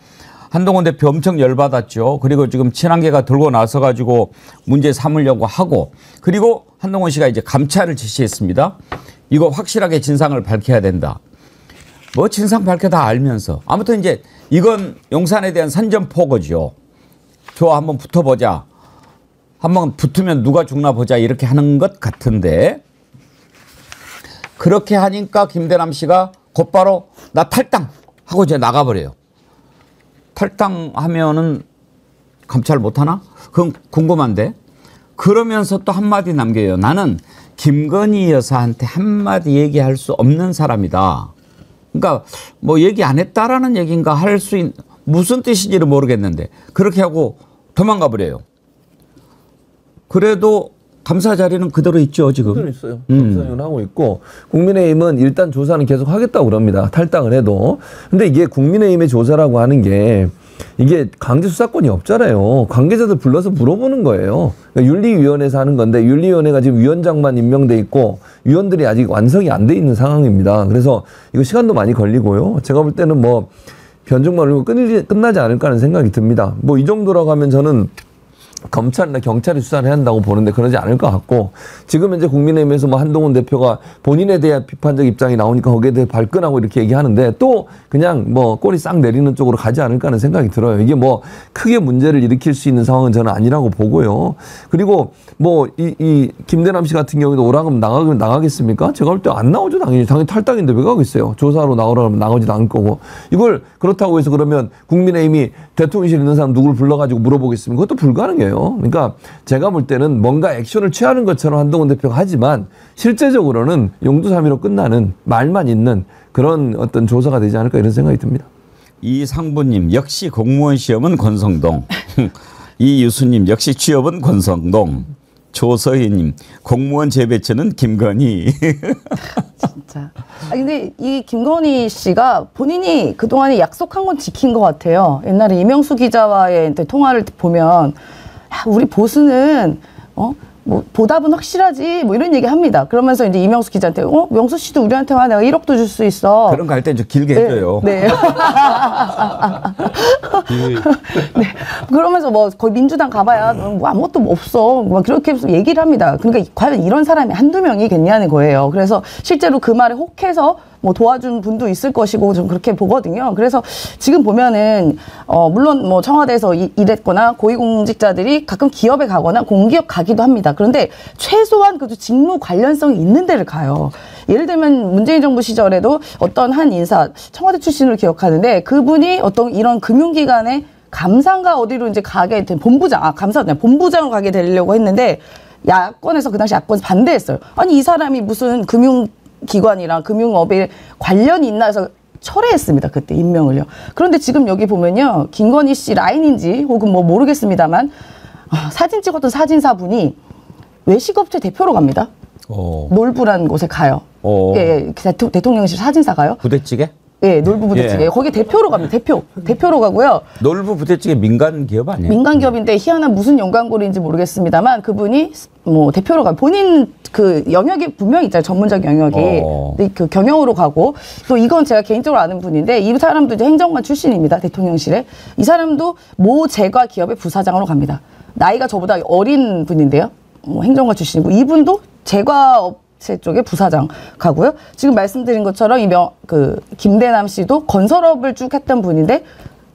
한동훈 대표 엄청 열받았죠. 그리고 지금 친한계가 들고 나서 가지고 문제 삼으려고 하고 그리고 한동훈 씨가 이제 감찰을 지시했습니다. 이거 확실하게 진상을 밝혀야 된다. 뭐 진상 밝혀 다 알면서 아무튼 이제 이건 용산에 대한 선전포고죠. 좋아 한번 붙어보자. 한번 붙으면 누가 죽나 보자 이렇게 하는 것 같은데 그렇게 하니까 김대남 씨가 곧바로 나 탈당하고 이제 나가버려요. 탈당하면은 감찰 못하나? 그건 궁금한데. 그러면서 또 한마디 남겨요. 나는 김건희 여사한테 한마디 얘기할 수 없는 사람이다. 그러니까 뭐 얘기 안 했다라는 얘기인가 할 수 있는 무슨 뜻인지를 모르겠는데 그렇게 하고 도망가 버려요. 그래도 감사 자리는 그대로 있죠 지금. 그대로 있어요. 감사는 하고 있고 국민의힘은 일단 조사는 계속 하겠다고 그럽니다. 탈당을 해도. 근데 이게 국민의힘의 조사라고 하는 게 이게 강제 수사권이 없잖아요. 관계자들 불러서 물어보는 거예요. 그러니까 윤리위원회에서 하는 건데 윤리위원회가 지금 위원장만 임명돼 있고 위원들이 아직 완성이 안 돼 있는 상황입니다. 그래서 이거 시간도 많이 걸리고요. 제가 볼 때는 뭐 변증만 올리고 끝나지 않을까 하는 생각이 듭니다. 뭐 이 정도라고 하면 저는 검찰이나 경찰이 수사를 해야 한다고 보는데 그러지 않을 것 같고 지금 이제 국민의힘에서 뭐 한동훈 대표가 본인에 대한 비판적 입장이 나오니까 거기에 대해 발끈하고 이렇게 얘기하는데 또 그냥 뭐 꼬리 싹 내리는 쪽으로 가지 않을까 하는 생각이 들어요. 이게 뭐 크게 문제를 일으킬 수 있는 상황은 저는 아니라고 보고요. 그리고 뭐 이 김대남 씨 같은 경우도 오라면 나가겠습니까? 제가 볼 때 안 나오죠. 당연히 탈당인데 왜 가겠어요. 조사로 나오라면 나오지도 않을 거고 이걸 그렇다고 해서 그러면 국민의힘이 대통령실에 있는 사람 누구를 불러가지고 물어보겠습니까? 그것도 불가능해요. 그러니까 제가 볼 때는 뭔가 액션을 취하는 것처럼 한동훈 대표가 하지만 실제적으로는 용두사미로 끝나는 말만 있는 그런 어떤 조사가 되지 않을까 이런 생각이 듭니다. 이상부님 역시 공무원 시험은 권성동. 이유수님 역시 취업은 권성동. 조서희님 공무원 재배치는 김건희. 진짜. 근데 이 김건희 씨가 본인이 그동안에 약속한 건 지킨 것 같아요. 옛날에 이명수 기자와의 통화를 보면 야, 우리 보수는 뭐 보답은 확실하지 뭐 이런 얘기 합니다. 그러면서 이제 이명수 기자한테 명수 씨도 우리한테 와 내가 1억도 줄 수 있어. 그런 거 할 때 좀 길게 해줘요. 네. 네. 그러면서 뭐 거의 민주당 가봐야 뭐 아무것도 없어. 막 그렇게 얘기를 합니다. 그러니까 과연 이런 사람이 한두 명이겠냐는 거예요. 그래서 실제로 그 말에 혹해서 뭐 도와준 분도 있을 것이고 좀 그렇게 보거든요. 그래서 지금 보면은 물론 뭐 청와대에서 일했거나 고위공직자들이 가끔 기업에 가거나 공기업 가기도 합니다. 그런데 최소한 그래도 직무 관련성이 있는 데를 가요. 예를 들면 문재인 정부 시절에도 어떤 한 인사 청와대 출신으로 기억하는데 그분이 어떤 이런 금융기관에 감사인가 어디로 이제 가게 된 본부장으로 가게 되려고 했는데 야권에서 그 당시 야권에서 반대했어요. 아니 이 사람이 무슨 금융기관이랑 금융업에 관련이 있나 해서 철회했습니다. 그때 임명을요. 그런데 지금 여기 보면요. 김건희 씨 라인인지 혹은 뭐 모르겠습니다만 사진 찍었던 사진사분이 외식업체 대표로 갑니다. 놀부라는 곳에 가요. 예, 대통령실 사진사가요. 부대찌개? 예, 놀부 부대찌개. 거기 대표로 갑니다. 대표로 가고요. 놀부 부대찌개 민간 기업 아니에요? 민간 기업인데 희한한 무슨 연관고리인지 모르겠습니다만 그분이 뭐 대표로 가고 본인 그 영역이 분명히 있잖아요. 전문적 영역이. 그 경영으로 가고 또 이건 제가 개인적으로 아는 분인데 이 사람도 이제 행정관 출신입니다. 대통령실에. 이 사람도 모 제과 기업의 부사장으로 갑니다. 나이가 저보다 어린 분인데요. 행정관 출신이고 이분도 제과업체 쪽에 부사장 가고요. 지금 말씀드린 것처럼 김대남 씨도 건설업을 쭉 했던 분인데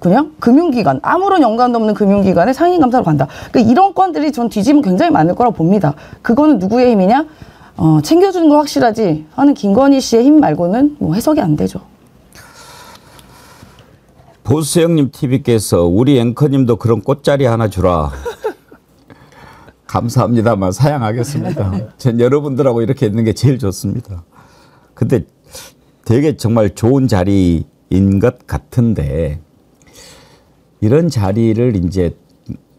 그냥 금융기관 아무런 연관도 없는 금융기관에 상임감사로 간다. 그러니까 이런 건들이 전 뒤집으면 굉장히 많을 거라고 봅니다. 그거는 누구의 힘이냐? 챙겨주는 거 확실하지 하는 김건희 씨의 힘 말고는 뭐 해석이 안 되죠. 보수형님 TV께서 우리 앵커님도 그런 꽃자리 하나 주라. 감사합니다만 사양하겠습니다. 전 여러분들하고 이렇게 있는 게 제일 좋습니다. 근데 되게 정말 좋은 자리인 것 같은데 이런 자리를 이제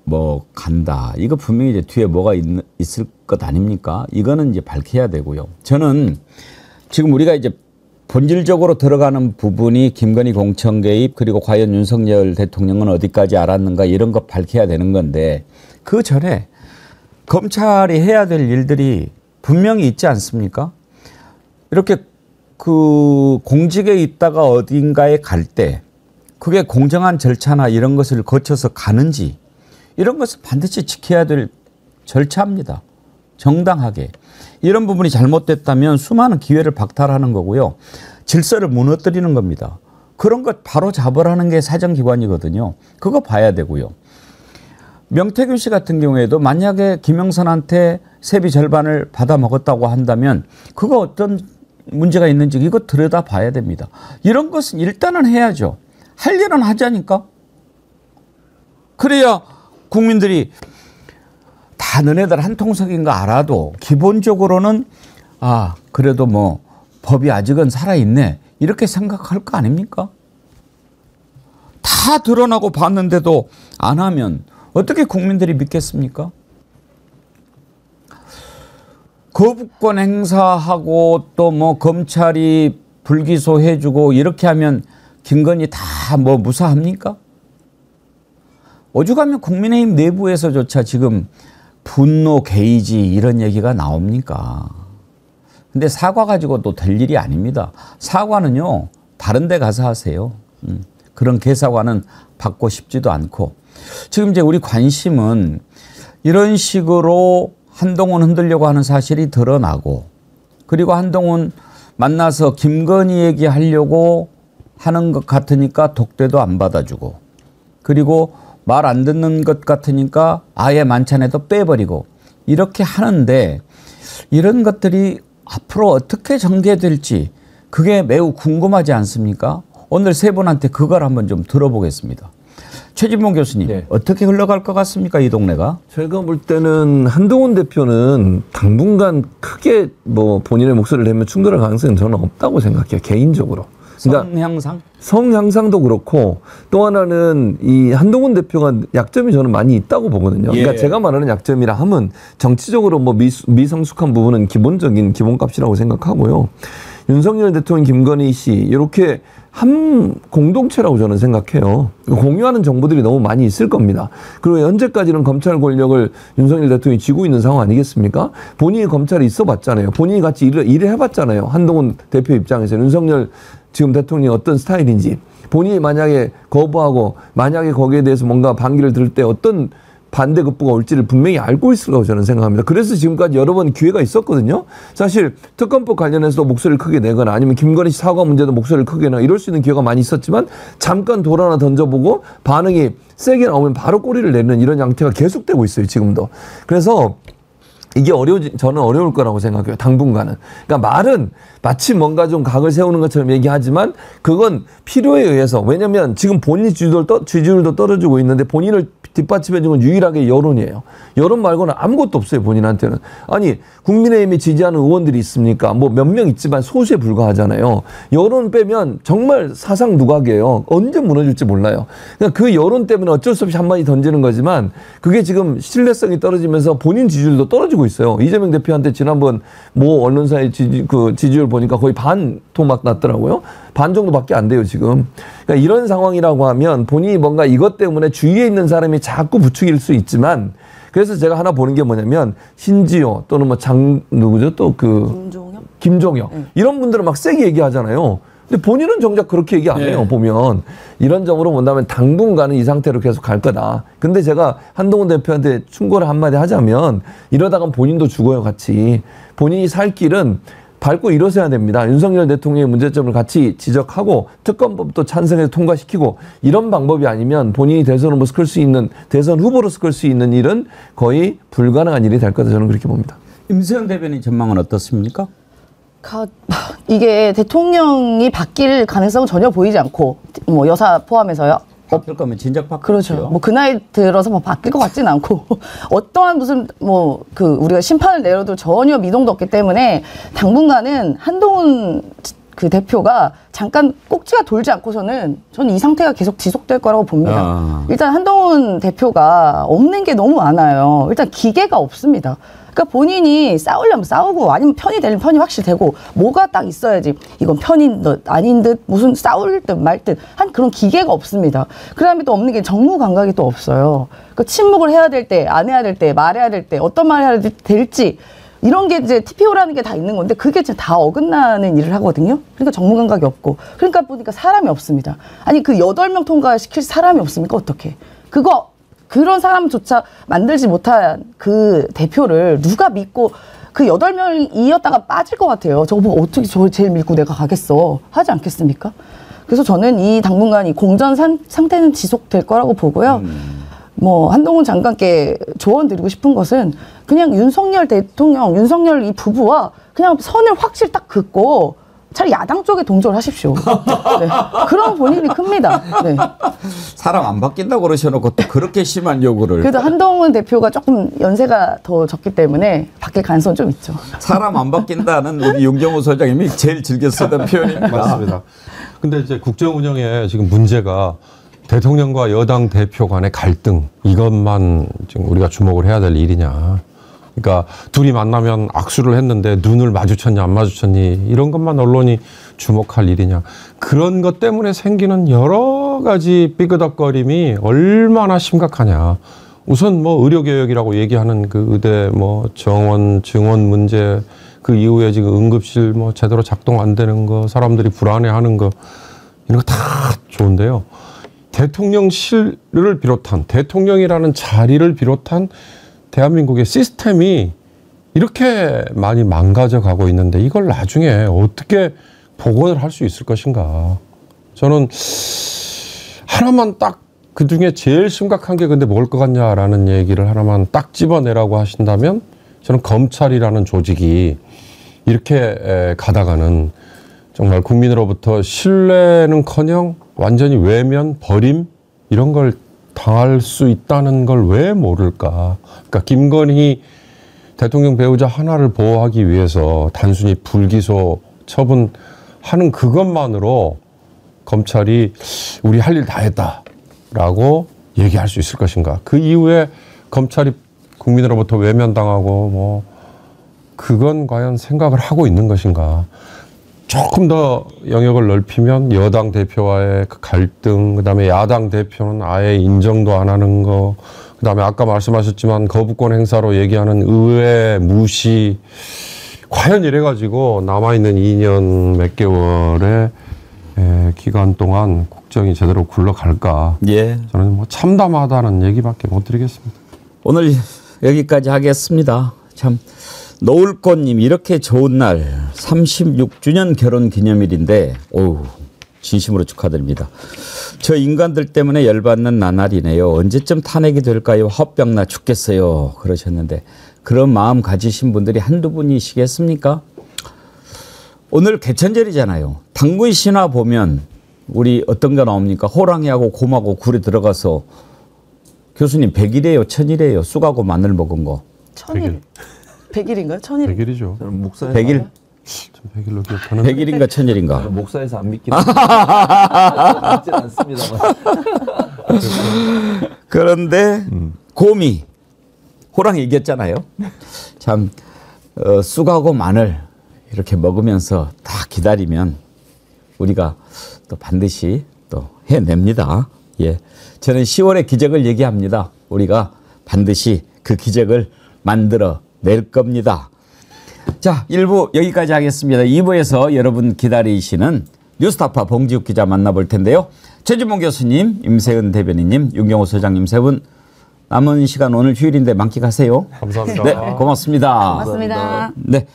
뭐 간다. 이거 분명히 이제 뒤에 뭐가 있을 것 아닙니까? 이거는 이제 밝혀야 되고요. 저는 지금 우리가 이제 본질적으로 들어가는 부분이 김건희 공천 개입 그리고 과연 윤석열 대통령은 어디까지 알았는가 이런 거 밝혀야 되는 건데 그 전에 검찰이 해야 될 일들이 분명히 있지 않습니까? 이렇게 그 공직에 있다가 어딘가에 갈 때 그게 공정한 절차나 이런 것을 거쳐서 가는지 이런 것을 반드시 지켜야 될 절차입니다. 정당하게. 이런 부분이 잘못됐다면 수많은 기회를 박탈하는 거고요. 질서를 무너뜨리는 겁니다. 그런 것 바로 잡으라는 게 사정기관이거든요. 그거 봐야 되고요. 명태균 씨 같은 경우에도 만약에 김영선한테 세비 절반을 받아 먹었다고 한다면 그거 어떤 문제가 있는지 이거 들여다 봐야 됩니다. 이런 것은 일단은 해야죠. 할 일은 하자니까. 그래야 국민들이 다 너네들 한 통속인 거 알아도 기본적으로는 그래도 뭐 법이 아직은 살아있네 이렇게 생각할 거 아닙니까? 다 드러나고 봤는데도 안 하면 어떻게 국민들이 믿겠습니까? 거부권 행사하고 또 뭐 검찰이 불기소해주고 이렇게 하면 김건희 다 뭐 무사합니까? 오죽하면 국민의힘 내부에서조차 지금 분노 게이지 이런 얘기가 나옵니까? 근데 사과 가지고도 될 일이 아닙니다. 사과는요 다른 데 가서 하세요. 그런 개사과는 받고 싶지도 않고 지금 이제 우리 관심은 이런 식으로 한동훈 흔들려고 하는 사실이 드러나고 그리고 한동훈 만나서 김건희 얘기하려고 하는 것 같으니까 독대도 안 받아주고 그리고 말 안 듣는 것 같으니까 아예 만찬에도 빼버리고 이렇게 하는데 이런 것들이 앞으로 어떻게 전개될지 그게 매우 궁금하지 않습니까? 오늘 세 분한테 그걸 한번 좀 들어보겠습니다. 최진봉 교수님, 네. 어떻게 흘러갈 것 같습니까, 이 동네가? 제가 볼 때는 한동훈 대표는 당분간 크게 뭐 본인의 목소리를 내면 충돌할 가능성은 저는 없다고 생각해요, 개인적으로. 그러니까 성향상? 성향상도 그렇고 또 하나는 이 한동훈 대표가 약점이 저는 많이 있다고 보거든요. 그러니까 제가 말하는 약점이라 하면 정치적으로 뭐 미성숙한 부분은 기본적인 기본값이라고 생각하고요. 윤석열 대통령, 김건희 씨 이렇게 한 공동체라고 저는 생각해요. 공유하는 정보들이 너무 많이 있을 겁니다. 그리고 현재까지는 검찰 권력을 윤석열 대통령이 쥐고 있는 상황 아니겠습니까? 본인이 검찰에 있어 봤잖아요. 본인이 같이 일을 해봤잖아요. 한동훈 대표 입장에서 윤석열 지금 대통령이 어떤 스타일인지. 본인이 만약에 거부하고 만약에 거기에 대해서 뭔가 반기를 들 때 어떤 반대급부가 올지를 분명히 알고 있을 거라고 저는 생각합니다. 그래서 지금까지 여러 번 기회가 있었거든요. 사실 특검법 관련해서도 목소리를 크게 내거나 아니면 김건희 씨 사과 문제도 목소리를 크게 내거나 이럴 수 있는 기회가 많이 있었지만 잠깐 돌 하나 던져보고 반응이 세게 나오면 바로 꼬리를 내는 이런 양태가 계속되고 있어요. 지금도. 그래서 이게 저는 어려울 거라고 생각해요. 당분간은. 그러니까 말은 마치 뭔가 좀 각을 세우는 것처럼 얘기하지만 그건 필요에 의해서, 왜냐면 지금 본인 지지율도 떨어지고 있는데 본인을 뒷받침해 준 건 유일하게 여론이에요. 여론 말고는 아무것도 없어요. 본인한테는. 아니 국민의힘이 지지하는 의원들이 있습니까? 뭐 몇 명 있지만 소수에 불과하잖아요. 여론 빼면 정말 사상 누각이에요. 언제 무너질지 몰라요. 그러니까 그 여론 때문에 어쩔 수 없이 한마디 던지는 거지만 그게 지금 신뢰성이 떨어지면서 본인 지지율도 떨어지고 있어요. 이재명 대표한테 지난번 모 언론사의 지지율 보니까 거의 반 토막 났더라고요. 반 정도밖에 안 돼요, 지금. 그러니까 이런 상황이라고 하면 본인이 뭔가 이것 때문에 주위에 있는 사람이 자꾸 부추길 수 있지만, 그래서 제가 하나 보는 게 뭐냐면 신지호 또는 뭐 누구죠? 또 김종혁 이런 분들은 막 세게 얘기하잖아요. 근데 본인은 정작 그렇게 얘기 안 해요. 보면 이런 점으로 본다면 당분간은 이 상태로 계속 갈 거다. 근데 제가 한동훈 대표한테 충고를 한마디 하자면 이러다간 본인도 죽어요, 같이. 본인이 살 길은 밟고 일어서야 됩니다. 윤석열 대통령의 문제점을 같이 지적하고 특검법도 찬성해서 통과시키고 이런 방법이 아니면 본인이 대선 후보로 끌 수 있는, 대선 후보로서 끌 수 있는 일은 거의 불가능한 일이 될 거다. 저는 그렇게 봅니다. 임수영 대변인 전망은 어떻습니까? 이게 대통령이 바뀔 가능성은 전혀 보이지 않고, 뭐 여사 포함해서요. 바뀔 거면 진작 바뀌죠. 그렇죠. 뭐 그 나이 들어서 뭐 바뀔 것 같지는 않고 어떠한 무슨 뭐 우리가 심판을 내려도 전혀 미동도 없기 때문에 당분간은 한동훈 그 대표가 잠깐 꼭지가 돌지 않고서는 저는 이 상태가 계속 지속될 거라고 봅니다. 일단 한동훈 대표가 없는 게 너무 많아요. 일단 기계가 없습니다. 그러니까 본인이 싸우려면 싸우고 아니면 편이 되려면 편이 확실히 되고 뭐가 딱 있어야지 이건 편인 듯 아닌 듯 무슨 싸울 듯 말 듯 한 그런 기계가 없습니다. 그 다음에 또 없는 게 정무 감각이 또 없어요. 그러니까 침묵을 해야 될 때, 안 해야 될 때, 말해야 될 때, 어떤 말 해야 될지 이런 게 이제 TPO라는 게 다 있는 건데 그게 진짜 다 어긋나는 일을 하거든요. 그러니까 정무 감각이 없고 그러니까 보니까 사람이 없습니다. 아니 그 8명 통과시킬 사람이 없습니까? 어떻게? 그런 사람조차 만들지 못한 그 대표를 누가 믿고 그 8명이었다가 빠질 것 같아요. 저거 보고 어떻게 저를 제일 믿고 내가 가겠어. 하지 않겠습니까? 그래서 저는 이 당분간 이 공전 상태는 지속될 거라고 보고요. 뭐 한동훈 장관께 조언 드리고 싶은 것은 그냥 윤석열 대통령, 윤석열 이 부부와 그냥 선을 확실히 딱 긋고 차라리 야당 쪽에 동조를 하십시오. 네. 그럼 본인이 큽니다. 네. 사람 안 바뀐다고 그러셔놓고 또 그렇게 심한 요구를. 그래도 한동훈 대표가 조금 연세가 더 적기 때문에 바뀔 가능성은 좀 있죠. 사람 안 바뀐다는 우리 용정호 소장님이 제일 즐겨 쓰던 표현입니다. 맞습니다. 근데 이제 국정 운영에 지금 문제가 대통령과 여당 대표 간의 갈등, 이것만 지금 우리가 주목을 해야 될 일이냐. 그러니까 둘이 만나면 악수를 했는데 눈을 마주쳤냐 안 마주쳤니 이런 것만 언론이 주목할 일이냐. 그런 것 때문에 생기는 여러 가지 삐그덕거림이 얼마나 심각하냐. 우선 뭐 의료개혁이라고 얘기하는 그 의대 뭐 정원 증원 문제, 그 이후에 지금 응급실 뭐 제대로 작동 안 되는 거, 사람들이 불안해하는 거, 이런 거 다 좋은데요. 대통령실을 비롯한, 대통령이라는 자리를 비롯한 대한민국의 시스템이 이렇게 많이 망가져 가고 있는데 이걸 나중에 어떻게 복원을 할 수 있을 것인가. 저는 하나만 딱 그중에 제일 심각한 게 근데 뭘 것 같냐라는 얘기를 하나만 딱 집어내라고 하신다면 저는 검찰이라는 조직이 이렇게 가다가는 정말 국민으로부터 신뢰는커녕 완전히 외면, 버림 이런 걸 당할 수 있다는 걸 왜 모를까. 그러니까 김건희 대통령 배우자 하나를 보호하기 위해서 단순히 불기소 처분하는 그것만으로 검찰이 우리 할 일 다 했다라고 얘기할 수 있을 것인가. 그 이후에 검찰이 국민으로부터 외면당하고 뭐 그건 과연 생각을 하고 있는 것인가. 조금 더 영역을 넓히면 여당 대표와의 그 갈등, 그다음에 야당 대표는 아예 인정도 안 하는 거, 그다음에 아까 말씀하셨지만 거부권 행사로 얘기하는 의회 무시, 과연 이래가지고 남아있는 2년 몇 개월의 기간 동안 국정이 제대로 굴러갈까? 예. 저는 뭐 참담하다는 얘기밖에 못 드리겠습니다. 오늘 여기까지 하겠습니다. 참 노을꽃님 이렇게 좋은 날 36주년 결혼 기념일인데 오우 진심으로 축하드립니다. 저 인간들 때문에 열받는 나날이네요. 언제쯤 탄핵이 될까요? 화병나 죽겠어요. 그러셨는데 그런 마음 가지신 분들이 한두 분이시겠습니까? 오늘 개천절이잖아요. 당군 신화 보면 우리 어떤 거 나옵니까? 호랑이하고 곰하고 굴에 들어가서 교수님 100일이에요? 1000일이에요? 쑥하고 마늘 먹은 거. 1000일. 100일인가요? 1000일? 100일이죠. 저는 목사에서 100일? 100일로 기억하는. 100일인가 1000일인가? 목사에서 안 믿긴 믿진 않습니다만. 그런데 곰이 호랑이 이겼잖아요. 참 쑥하고 마늘 이렇게 먹으면서 다 기다리면 우리가 또 반드시 또 해냅니다. 예, 저는 10월의 기적을 얘기합니다. 우리가 반드시 그 기적을 만들어 낼 겁니다. 자, 1부 여기까지 하겠습니다. 2부에서 여러분 기다리시는 뉴스타파 봉지욱 기자 만나볼 텐데요. 최진봉 교수님, 임세은 대변인님, 윤경호 소장님 세 분 남은 시간 오늘 휴일인데 만끽하세요. 감사합니다. 네, 고맙습니다. 고맙습니다. 네.